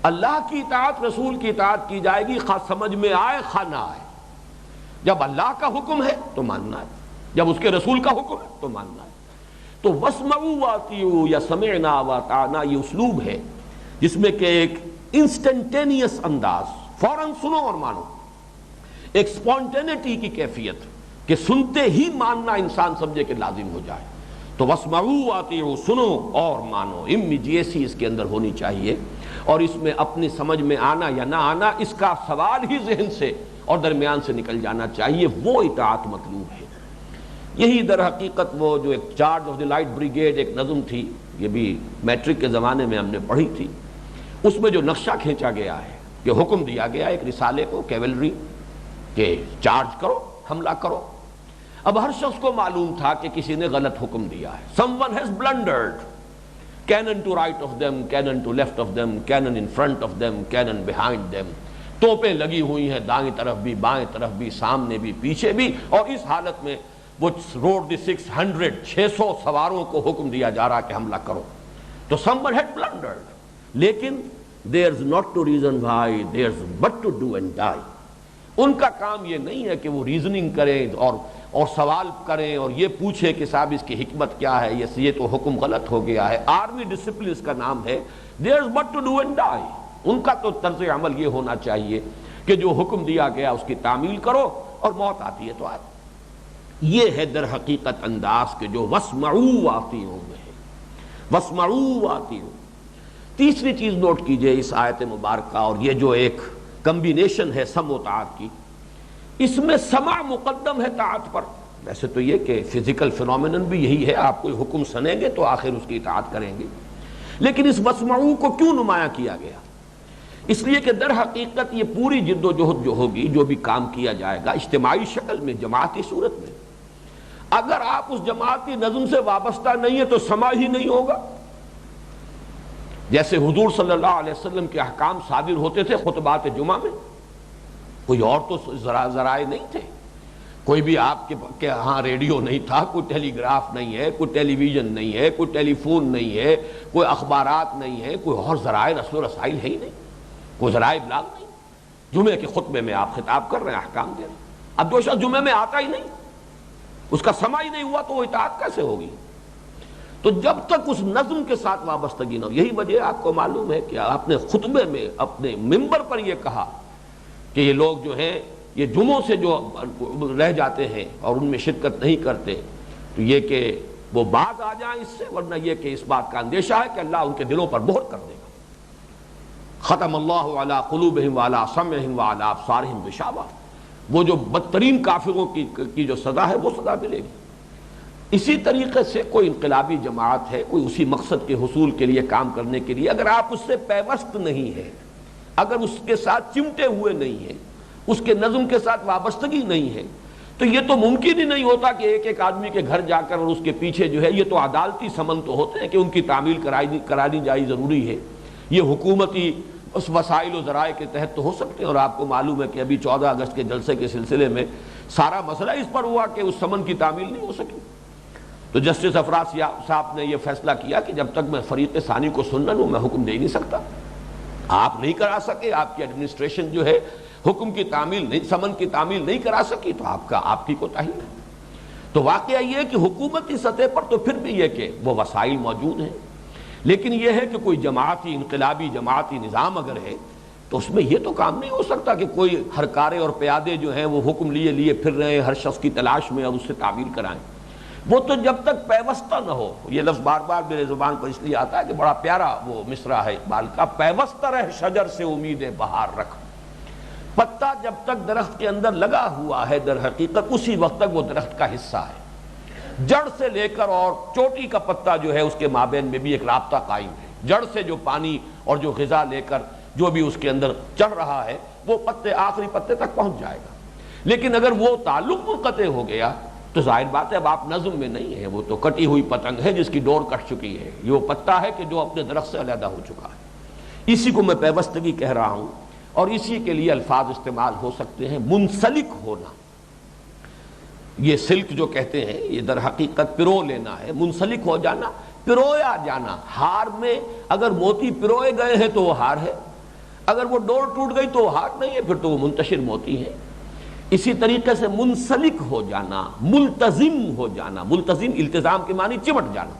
اللہ کی اطاعت رسول کی اطاعت کی جائے گی، خواہ سمجھ میں آئے خواہ نہ آئے. جب اللہ کا حکم ہے تو ماننا ہے، جب اس کے رسول کا حکم ہے تو ماننا ہے. تو واسمعوا واطیعوا یا سمعنا واطعنا یہ اسلوب ہے جس میں کہ ایک انسٹنٹینیس انداز، فوراً سنو اور مانو، ایک سپونٹینٹی کی کیفیت کہ سنتے ہی ماننا انسان سمجھے کہ لازم ہو جائے. تو واسمعوا واطیعوا، سنو اور مانو، امیڈیسی اس کے اندر ہونی چاہیے. اور اس میں اپنی سمجھ میں آنا یا نہ آنا اس کا سوال ہی ذہن سے اور درمیان سے نکل جانا چاہیے، وہ اطاعت مطلوب ہے. یہی در حقیقت وہ جو ایک charge of the light brigade ایک نظم تھی، یہ بھی میٹرک کے زمانے میں ہم نے پڑھی تھی، اس میں جو نقشہ کھینچا گیا ہے کہ حکم دیا گیا ایک رسالے کو، کیولری، کہ چارج کرو، حملہ کرو. اب ہر شخص کو معلوم تھا کہ کسی نے غلط حکم دیا ہے. someone has blundered. Cannon to right of them, cannon to left of them, cannon in front of them, cannon behind them. توپیں لگی ہوئی ہیں دائیں طرف بھی، بائیں طرف بھی، سامنے بھی، پیچھے بھی. اور اس حالت میں وہ روڈ دی 600 سواروں کو حکم دیا جا رہا کہ حملہ کرو. تو someone had blundered. لیکن there's not to reason why, there's but to do and die. ان کا کام یہ نہیں ہے کہ وہ ریزننگ کریں اور سوال کریں اور یہ پوچھے کہ صاحب اس کی حکمت کیا ہے، یہ تو حکم غلط ہو گیا ہے. آرمی ڈسپلن اس کا نام ہے. there's but to do and die. ان کا تو طرز عمل یہ ہونا چاہیے کہ جو حکم دیا گیا اس کی تعمیل کرو، اور موت آتی ہے تو آتی. یہ ہے در حقیقت انداز کے جو واسمعوا واطیعوا میں ہے. واسمعوا واطیعوا. تیسری چیز نوٹ کیجئے اس آیت مبارکہ، اور یہ جو ایک کمبینیشن ہے سمع و طاعت کی، اس میں سمع مقدم ہے طاعت پر. ویسے تو یہ کہ فزیکل فینومینن بھی یہی ہے، آپ کوئی حکم سنیں گے تو آخر اس کی اطاعت کریں گے. لیکن اس واسمعوا کو کیوں نمایاں کیا گیا؟ اس لیے کہ در حقیقت یہ پوری جد و جہد جو ہوگی، جو بھی کام کیا جائے گا اجتماعی شکل میں، جماعتی صورت میں، اگر آپ اس جماعتی نظم سے وابستہ نہیں ہیں تو سماع ہی نہیں ہوگا. جیسے حضور صلی اللہ علیہ وسلم کے احکام صادر ہوتے تھے خطبات جمعہ میں، کوئی اور تو ذرائع نہیں تھے، کوئی بھی آپ کے ہاں ریڈیو نہیں تھا، کوئی ٹیلی گراف نہیں ہے، کوئی ٹیلی ویژن نہیں ہے، کوئی ٹیلی فون نہیں ہے، کوئی اخبارات نہیں ہے، کوئی اور ذرائع رسل و رسائل ہے ہی نہیں، کوئی ذرائع ابلاغ نہیں. جمعے کے خطبے میں آپ خطاب کر رہے ہیں، احکام دے رہے ہیں. اب جو شخص جمعے میں آتا ہی نہیں، اس کا سماع ہی نہیں ہوا، تو وہ اطاعت کیسے ہوگی؟ تو جب تک اس نظم کے ساتھ وابستگی نہ ہو، یہی وجہ آپ کو معلوم ہے کہ آپ نے خطبے میں اپنے منبر پر یہ کہا کہ یہ لوگ جو ہیں یہ جمعوں سے جو رہ جاتے ہیں اور ان میں شرکت نہیں کرتے، تو یہ کہ وہ باز آ جائیں اس سے، ورنہ یہ کہ اس بات کا اندیشہ ہے کہ اللہ ان کے دلوں پر مہر کر دے گا۔ ختم اللہ علی قلوبہم وعلی سمعہم وعلی ابصارہم غشاوہ، وہ جو بدترین کافروں کی جو سزا ہے وہ سزا ملے گی۔ اسی طریقے سے کوئی انقلابی جماعت ہے، کوئی اسی مقصد کے حصول کے لیے کام کرنے کے لیے، اگر آپ اس سے پیوست نہیں ہیں، اگر اس کے ساتھ چمٹے ہوئے نہیں ہیں، اس کے نظم کے ساتھ وابستگی نہیں ہے، تو یہ تو ممکن ہی نہیں ہوتا کہ ایک ایک آدمی کے گھر جا کر اور اس کے پیچھے جو ہے، یہ تو عدالتی سمن تو ہوتے ہیں کہ ان کی تعمیل کرانی جائے ضروری ہے، یہ حکومتی اس وسائل و ذرائع کے تحت تو ہو سکتے ہیں۔ اور آپ کو معلوم ہے کہ ابھی 14 اگست کے جلسے کے سلسلے میں سارا مسئلہ اس پر ہوا کہ اس سمن کی تعمیل نہیں ہو سکی، تو جسٹس افراز صاحب نے یہ فیصلہ کیا کہ جب تک میں فریق ثانی کو سن نہ لوں میں حکم دے نہیں سکتا۔ آپ نہیں کرا سکے، آپ کی ایڈمنسٹریشن جو ہے حکم کی تعمیل نہیں، سمن کی تعمیل نہیں کرا سکی، تو آپ کی کوتاہی ہے۔ تو واقعہ یہ ہے کہ حکومتی سطح پر تو پھر بھی یہ کہ وہ وسائل موجود ہیں، لیکن یہ ہے کہ کوئی جماعتی انقلابی جماعتی نظام اگر ہے تو اس میں یہ تو کام نہیں ہو سکتا کہ کوئی ہر کارے اور پیادے جو ہیں وہ حکم لیے پھر رہے ہیں ہر شخص کی تلاش میں اور اس سے تعمیل کرائیں۔ وہ تو جب تک پیوستہ نہ ہو، یہ لفظ بار بار میرے زبان پر اس لیے آتا ہے کہ بڑا پیارا وہ مصرع ہے اقبال کا، پیوستہ رہ شجر سے امید بہار رکھ۔ پتا جب تک درخت کے اندر لگا ہوا ہے در حقیقت اسی وقت تک وہ درخت کا حصہ ہے، جڑ سے لے کر اور چوٹی کا پتا جو ہے اس کے مابین میں بھی ایک رابطہ قائم ہے، جڑ سے جو پانی اور جو غذا لے کر جو بھی اس کے اندر چڑھ رہا ہے وہ پتے آخری پتے تک پہنچ جائے گا۔ لیکن اگر وہ تعلق منقطع ہو گیا تو ظاہر بات ہے اب آپ نظم میں نہیں ہیں، وہ تو کٹی ہوئی پتنگ ہے جس کی ڈور کٹ چکی ہے، یہ وہ پتا ہے کہ جو اپنے درخت سے علیحدہ ہو چکا ہے۔ اسی کو میں پیوستگی کہہ رہا ہوں، اور اسی کے لیے الفاظ استعمال ہو سکتے ہیں منسلک ہونا۔ یہ سلک جو کہتے ہیں یہ در حقیقت پرو لینا ہے، منسلک ہو جانا، پرویا جانا۔ ہار میں اگر موتی پروئے گئے ہیں تو وہ ہار ہے، اگر وہ ڈور ٹوٹ گئی تو وہ ہار نہیں ہے، پھر تو وہ منتشر موتی ہے۔ اسی طریقے سے منسلک ہو جانا، ملتزم ہو جانا، ملتزم التزام کے معنی چمٹ جانا،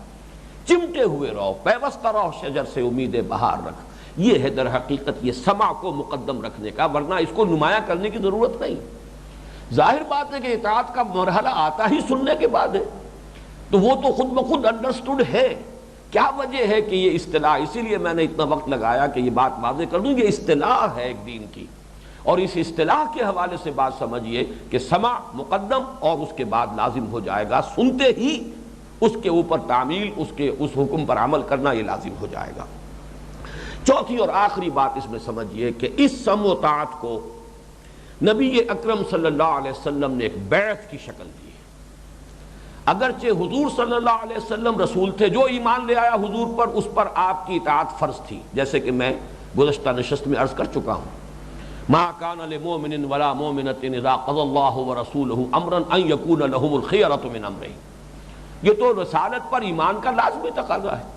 چمٹے ہوئے رہو، پیوستہ رہو شجر سے امید بہار رکھ۔ یہ ہے در حقیقت یہ سمع کو مقدم رکھنے کا، ورنہ اس کو نمایاں کرنے کی ضرورت نہیں۔ ظاہر بات ہے کہ اطاعت کا مرحلہ آتا ہی سننے کے بعد ہے، تو وہ تو خود بخود انڈرسٹوڈ ہے۔ کیا وجہ ہے کہ یہ اصطلاح، اسی لیے میں نے اتنا وقت لگایا کہ یہ بات واضح کر دوں، یہ اصطلاح ہے ایک دین کی، اور اس اصطلاح کے حوالے سے بات سمجھیے کہ سمع مقدم اور اس کے بعد لازم ہو جائے گا، سنتے ہی اس کے اوپر تعمیل، اس حکم پر عمل کرنا یہ لازم ہو جائے گا۔ چوتھی اور آخری بات اس میں سمجھیے کہ اس سمع و طاعت کو نبی اکرم صلی اللہ علیہ وسلم نے ایک بیعت کی شکل دی ہے۔ اگرچہ حضور صلی اللہ علیہ وسلم رسول تھے، جو ایمان لے آیا حضور پر اس پر آپ کی اطاعت فرض تھی، جیسے کہ میں گزشتہ نشست میں عرض کر چکا ہوں، ما کان لمؤمن ولا مؤمنۃ اذا قضى الله ورسوله امرا ان يكون لهم الخيرۃ من امرهم۔ یہ تو رسالت پر ایمان کا لازمی تقاضا ہے۔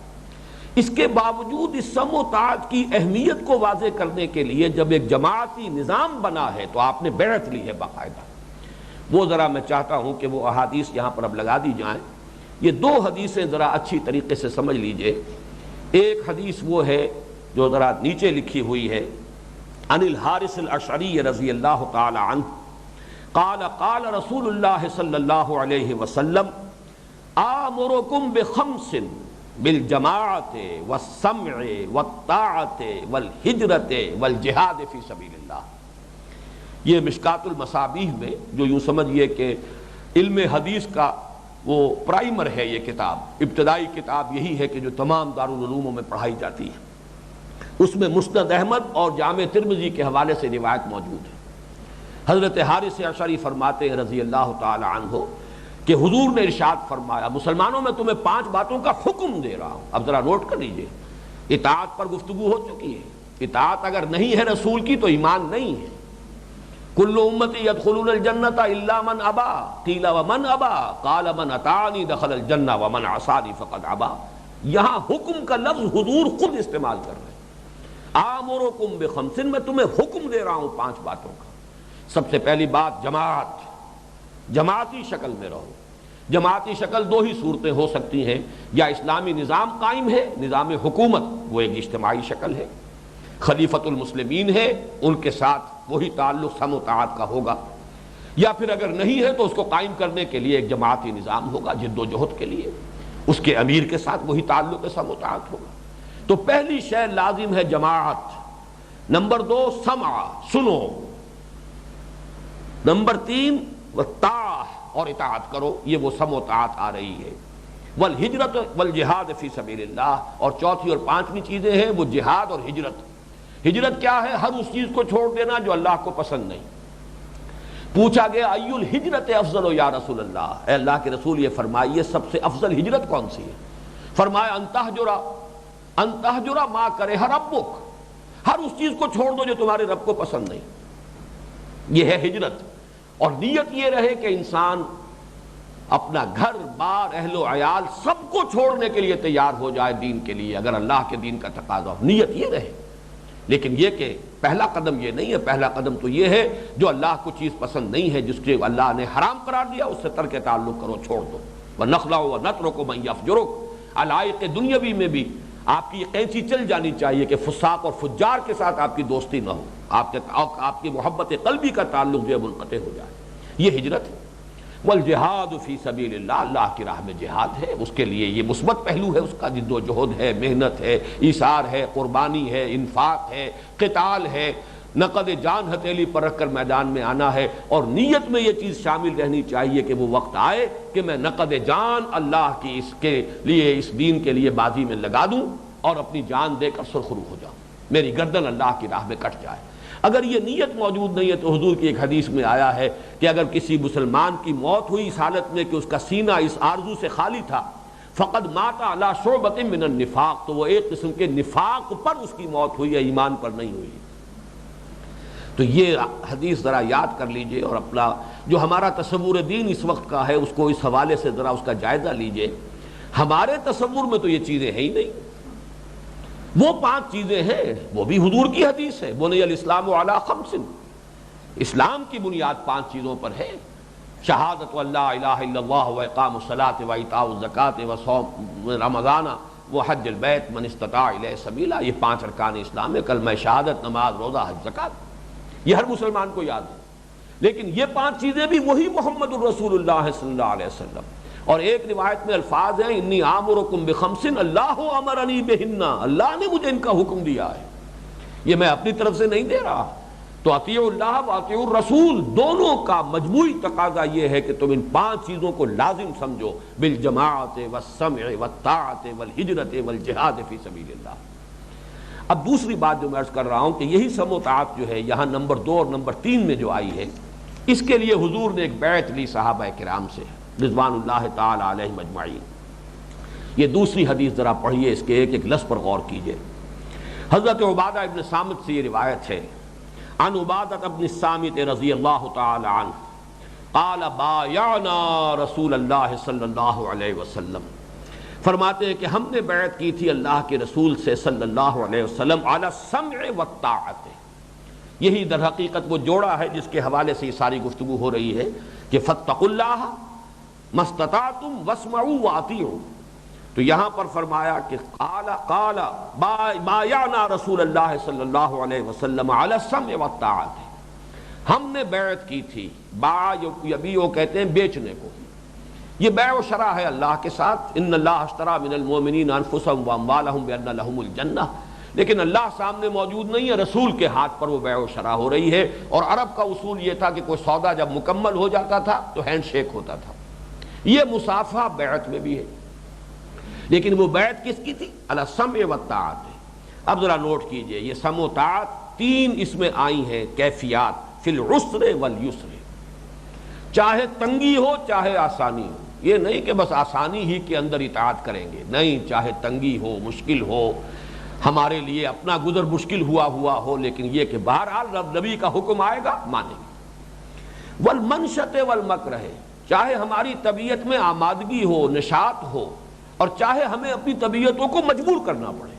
اس کے باوجود اس سمع و طاعت کی اہمیت کو واضح کرنے کے لیے جب ایک جماعتی نظام بنا ہے تو آپ نے بیعت لی ہے باقاعدہ۔ وہ ذرا میں چاہتا ہوں کہ وہ احادیث یہاں پر اب لگا دی جائیں۔ یہ دو حدیثیں ذرا اچھی طریقے سے سمجھ لیجئے۔ ایک حدیث وہ ہے جو ذرا نیچے لکھی ہوئی ہے، عن الحارث الاشعری رضی اللہ تعالی عنہ قال قال رسول اللہ صلی اللہ علیہ وسلم آمرکم بخمس بالجماعت والسمع والطاعت والہجرت والجہاد فی سبیل اللہ۔ یہ مشکات المصابیح میں، جو یوں سمجھئے کہ علم حدیث کا وہ پرائمر ہے، یہ کتاب ابتدائی کتاب یہی ہے کہ جو تمام دارالعلوموں میں پڑھائی جاتی ہے، اس میں مسند احمد اور جامع ترمذی کے حوالے سے روایت موجود ہے۔ حضرت حارث اشعری فرماتے ہیں رضی اللہ تعالی عنہ کہ حضور نے ارشاد فرمایا، مسلمانوں میں تمہیں 5 باتوں کا حکم دے رہا ہوں، اب ذرا نوٹ کر لیجئے۔ اطاعت پر گفتگو ہو چکی ہے، اطاعت اگر نہیں ہے رسول کی تو ایمان نہیں ہے۔ کل امتی یدخلون الجنۃ الا من ابا قیل ومن ابا قال من اطاعنی دخل الجنہ ومن عصانی فقد ابا۔ یہاں حکم کا لفظ حضور خود استعمال کر رہے ہیں۔ آمرکم بخمس، میں تمہیں حکم دے رہا ہوں 5 باتوں کا۔ سب سے پہلی بات جماعت، جماعتی شکل میں رہو۔ جماعتی شکل دو ہی صورتیں ہو سکتی ہیں، یا اسلامی نظام قائم ہے، نظام حکومت، وہ ایک اجتماعی شکل ہے، خلیفۃ المسلمین ہے، ان کے ساتھ وہی تعلق سم و طاعت کا ہوگا، یا پھر اگر نہیں ہے تو اس کو قائم کرنے کے لیے ایک جماعتی نظام ہوگا جد و جہد کے لیے، اس کے امیر کے ساتھ وہی تعلق سم و طاعت ہوگا۔ تو پہلی شے لازم ہے جماعت، نمبر دو سمع، سنو، نمبر تین وطاع، اور اطاعت کرو، یہ وہ سم و طاعت آ رہی ہے۔ والہجرت والجہاد فی سبیل اللہ، اور چوتھی اور پانچویں چیزیں ہیں وہ جہاد اور ہجرت۔ ہجرت کیا ہے؟ ہر اس چیز کو چھوڑ دینا جو اللہ کو پسند نہیں۔ پوچھا گیا ای الہجرت افضل یا رسول اللہ، اے اللہ کے رسول یہ فرمائیے سب سے افضل ہجرت کون سی ہے؟ فرمایا ان تہجر ما کرہ ربک، ہر اس چیز کو چھوڑ دو جو تمہارے رب کو پسند نہیں، یہ ہے ہجرت۔ اور نیت یہ رہے کہ انسان اپنا گھر بار اہل و عیال سب کو چھوڑنے کے لیے تیار ہو جائے دین کے لیے، اگر اللہ کے دین کا تقاضا ہو، نیت یہ رہے۔ لیکن یہ کہ پہلا قدم یہ نہیں ہے، پہلا قدم تو یہ ہے جو اللہ کو چیز پسند نہیں ہے، جس کے اللہ نے حرام قرار دیا، اس سے ترک تعلق کرو، چھوڑ دو۔ وَنَخْلَعُ وَنَتْرُكُ مَن يَفْجُرُكُ، علائق دنیاوی میں بھی آپ کی یہ قینچی چل جانی چاہیے کہ فساق اور فجار کے ساتھ آپ کی دوستی نہ ہو، آپ کی محبت قلبی کا تعلق جو ہے منقطع ہو جائے، یہ ہجرت ہے۔ والجہاد فی سبیل اللہ، اللہ کی راہ میں جہاد ہے، اس کے لیے یہ مثبت پہلو ہے، اس کا جد و جہد ہے، محنت ہے، ایثار ہے، قربانی ہے، انفاق ہے، قتال ہے، نقد جان ہتھیلی پر رکھ کر میدان میں آنا ہے، اور نیت میں یہ چیز شامل رہنی چاہیے کہ وہ وقت آئے کہ میں نقد جان اللہ کی اس کے لیے، اس دین کے لیے بازی میں لگا دوں اور اپنی جان دے کر سرخرو ہو جاؤں، میری گردن اللہ کی راہ میں کٹ جائے۔ اگر یہ نیت موجود نہیں ہے تو حضور کی ایک حدیث میں آیا ہے کہ اگر کسی مسلمان کی موت ہوئی اس حالت میں کہ اس کا سینہ اس آرزو سے خالی تھا، فقد مات علی شعبۃ من النفاق، تو وہ ایک قسم کے نفاق پر اس کی موت ہوئی ہے، ایمان پر نہیں ہوئی۔ تو یہ حدیث ذرا یاد کر لیجئے، اور اپنا جو ہمارا تصور دین اس وقت کا ہے اس کو اس حوالے سے ذرا اس کا جائزہ لیجئے۔ ہمارے تصور میں تو یہ چیزیں ہیں ہی نہیں، وہ پانچ چیزیں ہیں، وہ بھی حضور کی حدیث ہے، بنی الاسلام علی خمس، اسلام کی بنیاد پانچ چیزوں پر ہے، شہادت اللہ الہ الا اللہ و اقام الصلاۃ و ایتاء الزکوٰۃ و صوم رمضان و حج البیت من استطاع الیہ سبیلا، یہ پانچ ارکان اسلام ہے، کلمہ شہادت، نماز، روزہ، حج، زکوٰۃ، یہ ہر مسلمان کو یاد ہے۔ لیکن یہ پانچ چیزیں بھی وہی محمد الرسول اللہ صلی اللہ علیہ وسلم، اور ایک روایت میں الفاظ ہیں انی آمرکم بخمس اللہ امرنی بہن، اللہ نے مجھے ان کا حکم دیا ہے، یہ میں اپنی طرف سے نہیں دے رہا۔ تو اطیعوا اللہ و اطیعوا الرسول، دونوں کا مجموعی تقاضا یہ ہے کہ تم ان پانچ چیزوں کو لازم سمجھو، بالجماعت والسمع والطاعت والہجرت والجہاد فی سبیل اللہ۔ اب دوسری بات جو میں عرض کر رہا ہوں کہ یہی سم و طاعت جو ہے یہاں نمبر 2 اور نمبر 3 میں جو آئی ہے، اس کے لیے حضور نے ایک بیعت لی صحابہ کرام سے رضوان اللہ تعالی علیہم اجمعین۔ یہ دوسری حدیث ذرا پڑھیے، اس کے ایک ایک لفظ پر غور کیجئے۔ حضرت عبادہ ابن صامت سے یہ روایت ہے، عن عبادہ ابن الصامت رضی اللہ تعالی عنہ قال بایعنا رسول اللہ صلی اللہ علیہ وسلم، فرماتے ہیں کہ ہم نے بیعت کی تھی اللہ کے رسول سے صلی اللہ علیہ وسلم علی السمع والطاعت، یہی در حقیقت وہ جوڑا ہے جس کے حوالے سے یہ ساری گفتگو ہو رہی ہے کہ فاتقوا اللہ ما استطعتم واسمعوا واطیعوا۔ تو یہاں پر فرمایا کہ قال بایعنا رسول اللہ صلی اللہ علیہ وسلم علی السمع والطاعت، ہم نے بیعت کی تھی، باع یبیع کہتے ہیں بیچنے کو، یہ بیع و شرع ہے اللہ کے ساتھ، ان اللہ اشتری من المؤمنین انفسهم واموالهم بان لهم الجنہ، لیکن اللہ سامنے موجود نہیں ہے، رسول کے ہاتھ پر وہ بیع و شرع ہو رہی ہے۔ اور عرب کا اصول یہ تھا کہ کوئی سودا جب مکمل ہو جاتا تھا تو ہینڈ شیک ہوتا تھا، یہ مصافحہ بیعت میں بھی ہے، لیکن وہ بیعت کس کی تھی؟ علی السمع والطاعت۔ اب ذرا نوٹ کیجئے، یہ سمع و طاعت 3 اس میں آئی ہیں کیفیات، فی العسر والیسر، چاہے تنگی ہو چاہے آسانی ہو، یہ نہیں کہ بس آسانی ہی کے اندر اطاعت کریں گے، نہیں، چاہے تنگی ہو، مشکل ہو، ہمارے لیے اپنا گزر مشکل ہوا ہو، لیکن یہ کہ بہرحال رب نبی کا حکم آئے گا مانیں گے۔ والمنشط والمکرہ، چاہے ہماری طبیعت میں آمادگی ہو، نشاط ہو، اور چاہے ہمیں اپنی طبیعتوں کو مجبور کرنا پڑے۔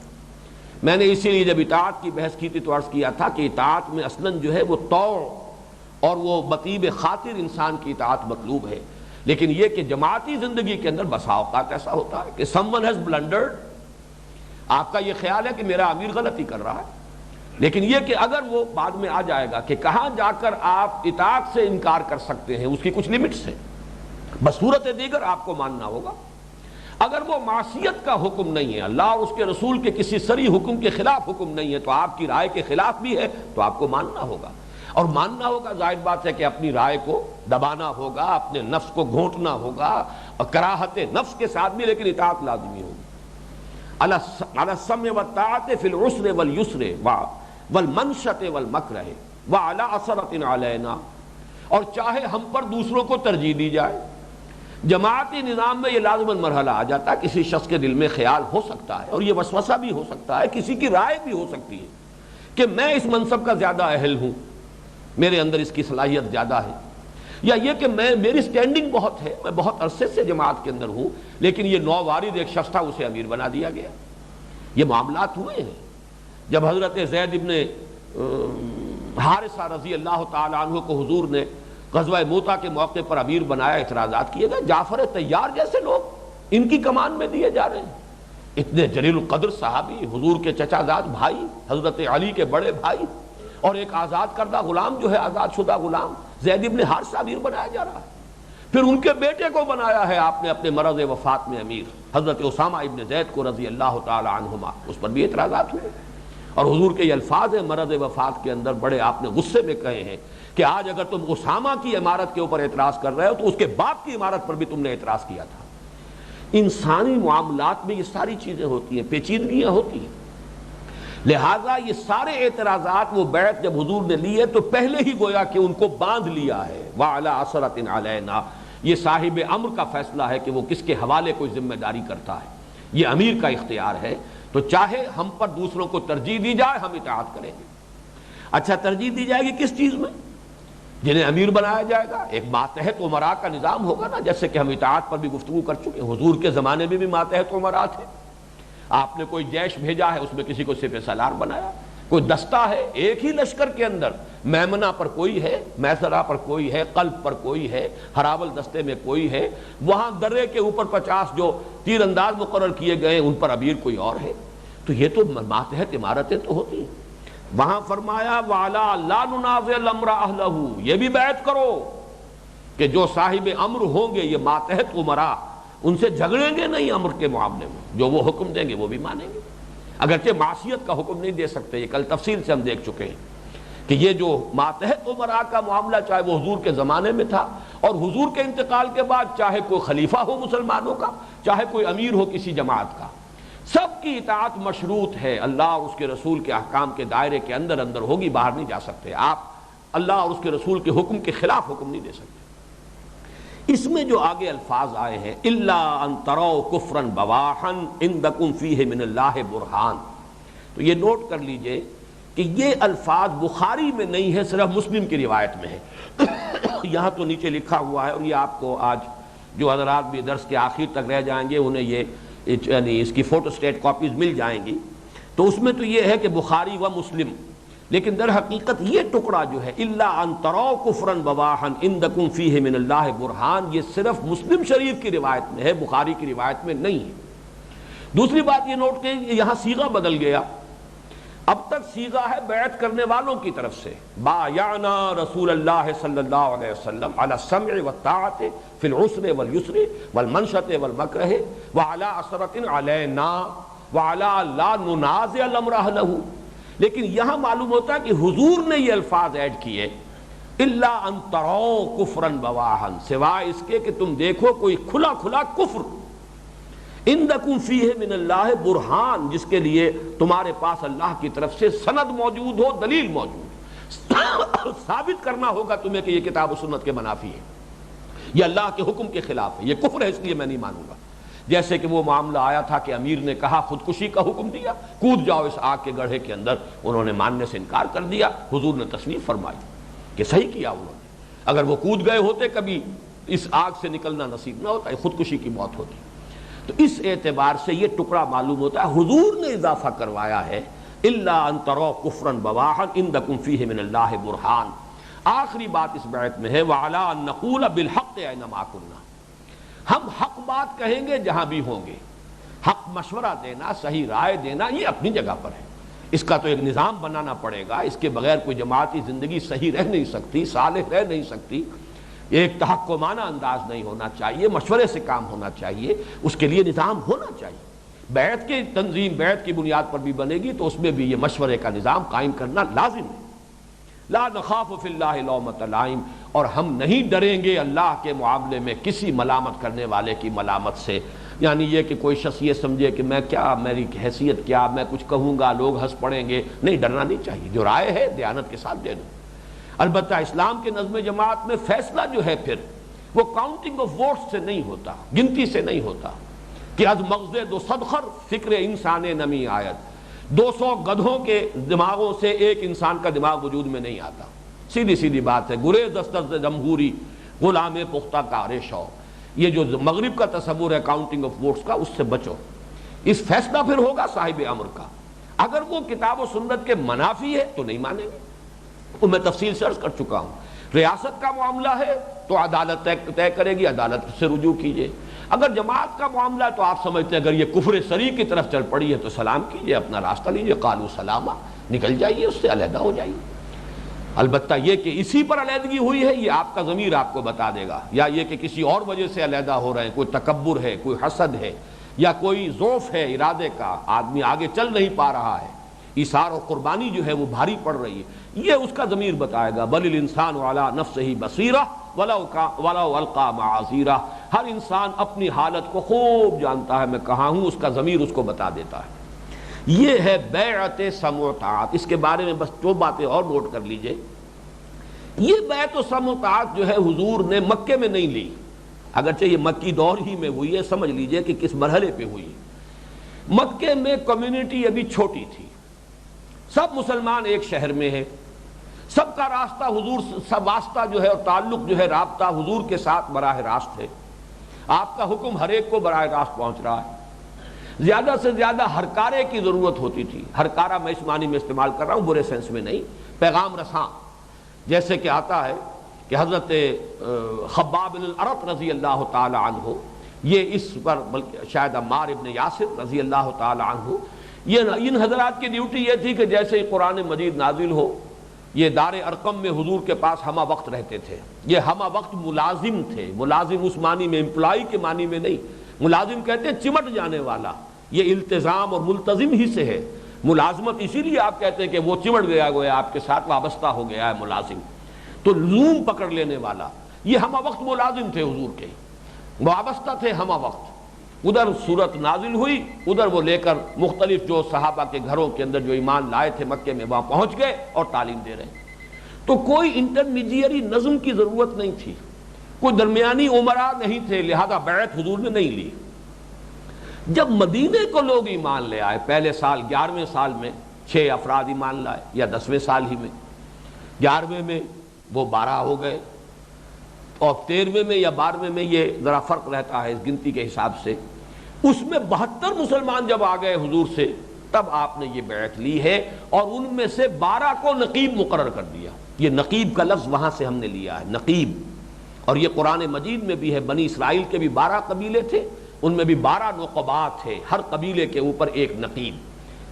میں نے اسی لیے جب اطاعت کی بحث کی تھی تو عرض کیا تھا کہ اطاعت میں اصلاً جو ہے وہ طوع اور وہ بطیب خاطر انسان کی اطاعت مطلوب ہے. لیکن یہ کہ جماعتی زندگی کے اندر بسا اوقات ایسا ہوتا ہے کہ someone has blundered، آپ کا یہ خیال ہے کہ میرا امیر غلطی کر رہا ہے، لیکن یہ کہ اگر وہ بعد میں آ جائے گا کہ کہاں جا کر آپ اطاعت سے انکار کر سکتے ہیں، اس کی کچھ لمٹس ہیں، بصورت دیگر آپ کو ماننا ہوگا. اگر وہ معصیت کا حکم نہیں ہے، اللہ اور اس کے رسول کے کسی صریح حکم کے خلاف حکم نہیں ہے، تو آپ کی رائے کے خلاف بھی ہے تو آپ کو ماننا ہوگا. اور ماننا ہوگا، ظاہر بات ہے کہ اپنی رائے کو دبانا ہوگا، اپنے نفس کو گھونٹنا ہوگا، اور کراہت نفس کے ساتھ بھی، لیکن اطاعت لازمی ہوگی. علی السمع والطاعۃ فی العسر والیسر والمنشۃ والمکرہ وعلی اثرۃ علینا، اور چاہے ہم پر دوسروں کو ترجیح دی جائے. جماعتی نظام میں یہ لازماً مرحلہ آ جاتا ہے، کسی شخص کے دل میں خیال ہو سکتا ہے، اور یہ وسوسہ بھی ہو سکتا ہے، کسی کی رائے بھی ہو سکتی ہے کہ میں اس منصب کا زیادہ اہل ہوں، میرے اندر اس کی صلاحیت زیادہ ہے، یا یہ کہ میری سٹینڈنگ بہت ہے، میں بہت عرصے سے جماعت کے اندر ہوں، لیکن یہ نووارد ایک شخص تھا، اسے امیر بنا دیا گیا. یہ معاملات ہوئے ہیں. جب حضرت زید ابن حارثہ رضی اللہ تعالی عنہ کو حضور نے غزوہ موطا کے موقع پر امیر بنایا، اعتراضات کیے گئے. جعفر طیار جیسے لوگ ان کی کمان میں دیے جا رہے ہیں، اتنے جلیل القدر صحابی، حضور کے چچا زاد بھائی، حضرت علی کے بڑے بھائی، اور ایک آزاد کردہ غلام جو ہے، آزاد شدہ غلام زید ابن حارثہ امیر بنایا جا رہا ہے. پھر ان کے بیٹے کو بنایا ہے آپ نے اپنے مرض وفات میں امیر، حضرت اسامہ ابن زید کو رضی اللہ تعالی عنہما. اس پر بھی اعتراضات ہوئے، اور حضور کے یہ الفاظ ہیں مرض وفات کے اندر، بڑے آپ نے غصے میں کہے ہیں کہ آج اگر تم اسامہ کی عمارت کے اوپر اعتراض کر رہے ہو تو اس کے باپ کی عمارت پر بھی تم نے اعتراض کیا تھا. انسانی معاملات میں یہ ساری چیزیں ہوتی ہیں، پیچیدگیاں ہوتی ہیں. لہذا یہ سارے اعتراضات وہ بیعت جب حضور نے لی ہے تو پہلے ہی گویا کہ ان کو باندھ لیا ہے. وَعَلَىٰ عَثَرَةٍ عَلَيْنَا، یہ صاحب امر کا فیصلہ ہے کہ وہ کس کے حوالے کوئی ذمہ داری کرتا ہے. یہ امیر کا اختیار ہے، تو چاہے ہم پر دوسروں کو ترجیح دی جائے ہم اطاعت کریں گے. اچھا، ترجیح دی جائے گی کس چیز میں؟ جنہیں امیر بنایا جائے گا ایک ماتحت عمراء کا نظام ہوگا نا، جیسے کہ ہم اطاعت پر بھی گفتگو کر چکے. حضور کے زمانے میں بھی ماتحت عمراء تھے. آپ نے کوئی جیش بھیجا ہے، اس میں کسی کو سپہ سالار بنایا. کوئی دستہ ہے، ایک ہی لشکر کے اندر میمنہ پر کوئی ہے، میسرہ پر کوئی ہے، قلب پر کوئی ہے، ہراول دستے میں کوئی ہے، وہاں درے کے اوپر 50 جو تیر انداز مقرر کیے گئے ان پر امیر کوئی اور ہے. تو یہ تو ماتحت عمارتیں تو ہوتی ہیں. وہاں فرمایا وَعَلَىٰ لَا نُنَازِعَ الْأَمْرَ أَهْلَهُ، یہ بھی بیعت کرو کہ جو صاحب امر ہوں گے، یہ ماتحت عمراء، ان سے جھگڑیں گے نہیں امر کے معاملے میں، جو وہ حکم دیں گے وہ بھی مانیں گے. اگرچہ معصیت کا حکم نہیں دے سکتے، یہ کل تفصیل سے ہم دیکھ چکے ہیں کہ یہ جو ماتحت عمراء کا معاملہ چاہے وہ حضور کے زمانے میں تھا، اور حضور کے انتقال کے بعد چاہے کوئی خلیفہ ہو مسلمانوں کا، چاہے کوئی امیر ہو کسی جماعت کا، سب کی اطاعت مشروط ہے. اللہ اور اس کے رسول کے احکام کے دائرے کے اندر اندر ہوگی، باہر نہیں جا سکتے. آپ اللہ اور اس کے رسول کے حکم کے خلاف حکم نہیں دے سکتے. اس میں جو آگے الفاظ آئے ہیں الا ان تروا کفرا بواحا عندکم فیہ من اللہ برہان، تو یہ نوٹ کر لیجئے کہ یہ الفاظ بخاری میں نہیں ہے، صرف مسلم کی روایت میں ہے. یہاں تو نیچے لکھا ہوا ہے، اور یہ آپ کو آج جو حضرات بھی درس کے آخر تک رہ جائیں گے انہیں یہ یعنی اس کی فوٹو سٹیٹ کاپیز مل جائیں گی. تو اس میں تو یہ ہے کہ بخاری و مسلم، لیکن در حقیقت یہ ٹکڑا جو ہے الا ان تروا کفرا بواحا عندکم فیہ من اللہ برہان، یہ صرف مسلم شریف کی روایت میں ہے، بخاری کی روایت میں نہیں ہے. دوسری بات یہ نوٹ کہ یہاں صیغہ بدل گیا. اب تک صیغہ ہے بیعت کرنے والوں کی طرف سے، بایعنا رسول اللہ صلی اللہ علیہ وسلم علی السمع والطاعۃ فی العسر والیسر والمنشۃ والمکرہ وعلی اثرۃ علینا وعلی لا ننازع الامر اہلہ. لیکن یہاں معلوم ہوتا ہے کہ حضور نے یہ الفاظ ایڈ کیے الا ان تروا کفرا بواحا، سوائے اس کے کہ تم دیکھو کوئی کھلا کھلا کفر، عندکم فیہ من اللہ برہان، جس کے لیے تمہارے پاس اللہ کی طرف سے سند موجود ہو، دلیل موجود، ثابت کرنا ہوگا تمہیں کہ یہ کتاب و سنت کے منافی ہے، یہ اللہ کے حکم کے خلاف ہے، یہ کفر ہے اس لیے میں نہیں مانوں گا. جیسے کہ وہ معاملہ آیا تھا کہ امیر نے کہا خودکشی کا حکم دیا، کود جاؤ اس آگ کے گڑھے کے اندر، انہوں نے ماننے سے انکار کر دیا. حضور نے تصنیف فرمائی کہ صحیح کیا انہوں نے، اگر وہ کود گئے ہوتے کبھی اس آگ سے نکلنا نصیب نہ ہوتا، خودکشی کی موت ہوتی. تو اس اعتبار سے یہ ٹکڑا معلوم ہوتا ہے حضور نے اضافہ کروایا ہے الا ان تروا کفرا بواحا عندکم فیہ من اللہ برہان. آخری بات اس بیعت میں ہے وَعَلَىٰ أَن نَّقُولَ بِالْحَقِّ أَيْنَمَا كُنَّا، ہم حق بات کہیں گے جہاں بھی ہوں گے. حق مشورہ دینا، صحیح رائے دینا، یہ اپنی جگہ پر ہے. اس کا تو ایک نظام بنانا پڑے گا، اس کے بغیر کوئی جماعتی زندگی صحیح رہ نہیں سکتی، صالح رہ نہیں سکتی. ایک تحکمانہ انداز نہیں ہونا چاہیے، مشورے سے کام ہونا چاہیے، اس کے لیے نظام ہونا چاہیے. بیعت کی تنظیم بیعت کی بنیاد پر بھی بنے گی تو اس میں بھی یہ مشورے کا نظام قائم کرنا لازم ہے. لا نخاف فی اللہ لومۃ لائم، اور ہم نہیں ڈریں گے اللہ کے معاملے میں کسی ملامت کرنے والے کی ملامت سے. یعنی یہ کہ کوئی شخص یہ سمجھے کہ میں کیا، میری حیثیت کیا، میں کچھ کہوں گا لوگ ہنس پڑیں گے. نہیں، ڈرنا نہیں چاہیے. جو رائے ہے دیانت کے ساتھ دے دو. البتہ اسلام کے نظم جماعت میں فیصلہ جو ہے پھر وہ کاؤنٹنگ آف ووٹس سے نہیں ہوتا، گنتی سے نہیں ہوتا کہ از مغز دو صدخر فکر انسان نمی آیت. 200 گدھوں کے دماغوں سے ایک انسان کا دماغ وجود میں نہیں آتا. سیدھی سیدھی بات ہے. گریز دستر جمہوری غلام پختہ کار شو، یہ جو مغرب کا تصور ہے کاؤنٹنگ آف ووٹس کا، اس سے بچو. اس فیصلہ پھر ہوگا صاحب امر کا. اگر وہ کتاب و سنت کے منافی ہے تو نہیں مانیں گے. وہ میں تفصیل سے عرض کر چکا ہوں. ریاست کا معاملہ ہے تو عدالت طے کرے گی، عدالت سے رجوع کیجئے. اگر جماعت کا معاملہ ہے تو آپ سمجھتے ہیں اگر یہ کفر صریح کی طرف چل پڑی ہے تو سلام کیجئے، اپنا راستہ لیجئے، قالوا سلاما، نکل جائیے، اس سے علیحدہ ہو جائیے. البتہ یہ کہ اسی پر علیحدگی ہوئی ہے یہ آپ کا ضمیر آپ کو بتا دے گا، یا یہ کہ کسی اور وجہ سے علیحدہ ہو رہے ہیں، کوئی تکبر ہے، کوئی حسد ہے، یا کوئی ضعف ہے ارادے کا، آدمی آگے چل نہیں پا رہا ہے، ایثار اور قربانی جو ہے وہ بھاری پڑ رہی ہے، یہ اس کا ضمیر بتائے گا. بل الانسان علی نفسہ بصیرہ ولو القی معاذیرہ. ہر انسان اپنی حالت کو خوب جانتا ہے، میں کہاں ہوں، اس کا ضمیر اس کو بتا دیتا ہے. یہ ہے بیعت سمع و طاعت. اس کے بارے میں بس دو باتیں اور نوٹ کر لیجئے. یہ بیعت و سمع و طاعت جو ہے حضور نے مکے میں نہیں لی، اگرچہ یہ مکی دور ہی میں ہوئی ہے. سمجھ لیجئے کہ کس مرحلے پہ ہوئی. مکے میں کمیونٹی ابھی چھوٹی تھی، سب مسلمان ایک شہر میں ہے، سب کا راستہ حضور، سب واسطہ جو ہے اور تعلق جو ہے، رابطہ حضور کے ساتھ براہ راست ہے. آپ کا حکم ہر ایک کو براہ راست پہنچ رہا ہے. زیادہ سے زیادہ ہرکارے کی ضرورت ہوتی تھی. ہرکارہ میں اس معنی میں استعمال کر رہا ہوں، برے سینس میں نہیں، پیغام رساں. جیسے کہ آتا ہے کہ حضرت خباب بن الارت رضی اللہ تعالی عنہ، یہ اس پر بلکہ شاید عمار ابن یاسر رضی اللہ تعالی عنہ، ان حضرات کی ڈیوٹی یہ تھی کہ جیسے ہی قرآن مجید نازل ہو، یہ دار ارقم میں حضور کے پاس ہمہ وقت رہتے تھے. یہ ہمہ وقت ملازم تھے. ملازم اس معنی میں، امپلائی کے معنی میں نہیں. ملازم کہتے ہیں چمٹ جانے والا. یہ التزام اور ملتزم ہی سے ہے. ملازمت اسی لیے آپ کہتے ہیں کہ وہ چمٹ گیا گویا آپ کے ساتھ وابستہ ہو گیا ہے ملازم، تو لوم پکڑ لینے والا. یہ ہمہ وقت ملازم تھے حضور کے، وابستہ تھے ہمہ وقت. ادھر صورت نازل ہوئی، ادھر وہ لے کر مختلف جو صحابہ کے گھروں کے اندر جو ایمان لائے تھے مکے میں وہاں پہنچ گئے اور تعلیم دے رہے ہیں. تو کوئی انٹرمیڈیری نظم کی ضرورت نہیں تھی، کوئی درمیانی عمرا نہیں تھے، لہذا بیعت حضور نے نہیں لی. جب مدینے کو لوگ ایمان لے آئے، پہلے سال 11ویں سال میں 6 افراد ایمان لائے، یا 10ویں سال ہی میں، 11ویں میں وہ 12 ہو گئے، اور 13ویں میں یا 12ویں میں یہ ذرا فرق رہتا ہے اس گنتی کے حساب سے. اس میں 72 مسلمان جب آ گئے حضور سے، تب آپ نے یہ بیعت لی ہے، اور ان میں سے 12 کو نقیب مقرر کر دیا. یہ نقیب کا لفظ وہاں سے ہم نے لیا ہے، نقیب. اور یہ قرآن مجید میں بھی ہے. بنی اسرائیل کے بھی 12 قبیلے تھے، ان میں بھی 12 نقبات تھے، ہر قبیلے کے اوپر ایک نقیب.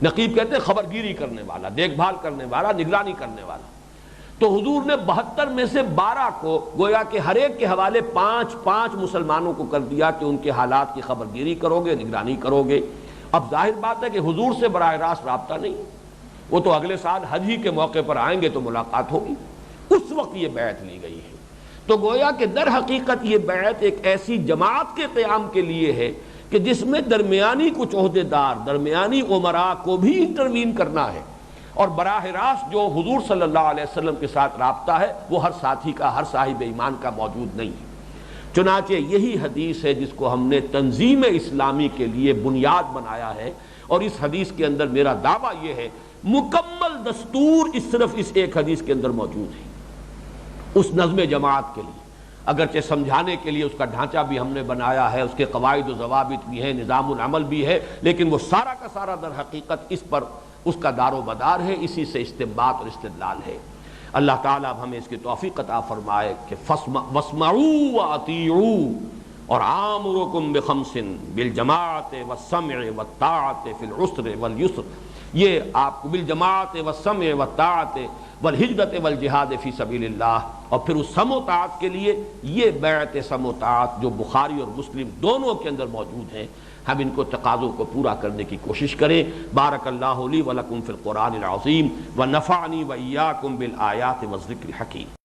نقیب کہتے ہیں خبرگیری کرنے والا، دیکھ بھال کرنے والا، نگرانی کرنے والا. تو حضور نے 72 میں سے 12 کو گویا کہ ہر ایک کے حوالے 5 مسلمانوں کو کر دیا کہ ان کے حالات کی خبرگیری کرو گے، نگرانی کرو گے. اب ظاہر بات ہے کہ حضور سے براہ راست رابطہ نہیں، وہ تو اگلے سال حج ہی کے موقع پر آئیں گے تو ملاقات ہوگی. اس وقت یہ بیعت لی گئی ہے. تو گویا کہ در حقیقت یہ بیعت ایک ایسی جماعت کے قیام کے لیے ہے کہ جس میں درمیانی کچھ عہدیدار، درمیانی امراء کو بھی انٹروین کرنا ہے، اور براہ راست جو حضور صلی اللہ علیہ وسلم کے ساتھ رابطہ ہے وہ ہر ساتھی کا، ہر صاحب ایمان کا موجود نہیں ہے. چنانچہ یہی حدیث ہے جس کو ہم نے تنظیم اسلامی کے لیے بنیاد بنایا ہے، اور اس حدیث کے اندر میرا دعویٰ یہ ہے مکمل دستور صرف اس ایک حدیث کے اندر موجود ہے اس نظم جماعت کے لیے. اگرچہ سمجھانے کے لیے اس کا ڈھانچہ بھی ہم نے بنایا ہے، اس کے قواعد و ضوابط بھی ہیں، نظام العمل بھی ہے، لیکن وہ سارا کا سارا در حقیقت اس پر اس کا دار و مدار ہے، اسی سے استنباط اور استدلال ہے. اللہ تعالیٰ اب ہمیں اس کی توفیق عطا فرمائے کہ واسمعوا واطیعوا اور آمرکم بخمس بالجماعت والسمع والطاعت فی العسر والیسر، یہ آپ کو بالجماعت والسمع والطاعت والہجرت والجہاد فی سبیل اللہ، اور پھر اس سم و طاعت کے لیے یہ بیعت سم و طاعت جو بخاری اور مسلم دونوں کے اندر موجود ہیں، ہم ان کو تقاضوں کو پورا کرنے کی کوشش کریں۔ بارک اللہ لی ولکم فی القرآن العظیم ونفعنی وإیاکم بالآیات والذکر الحکیم۔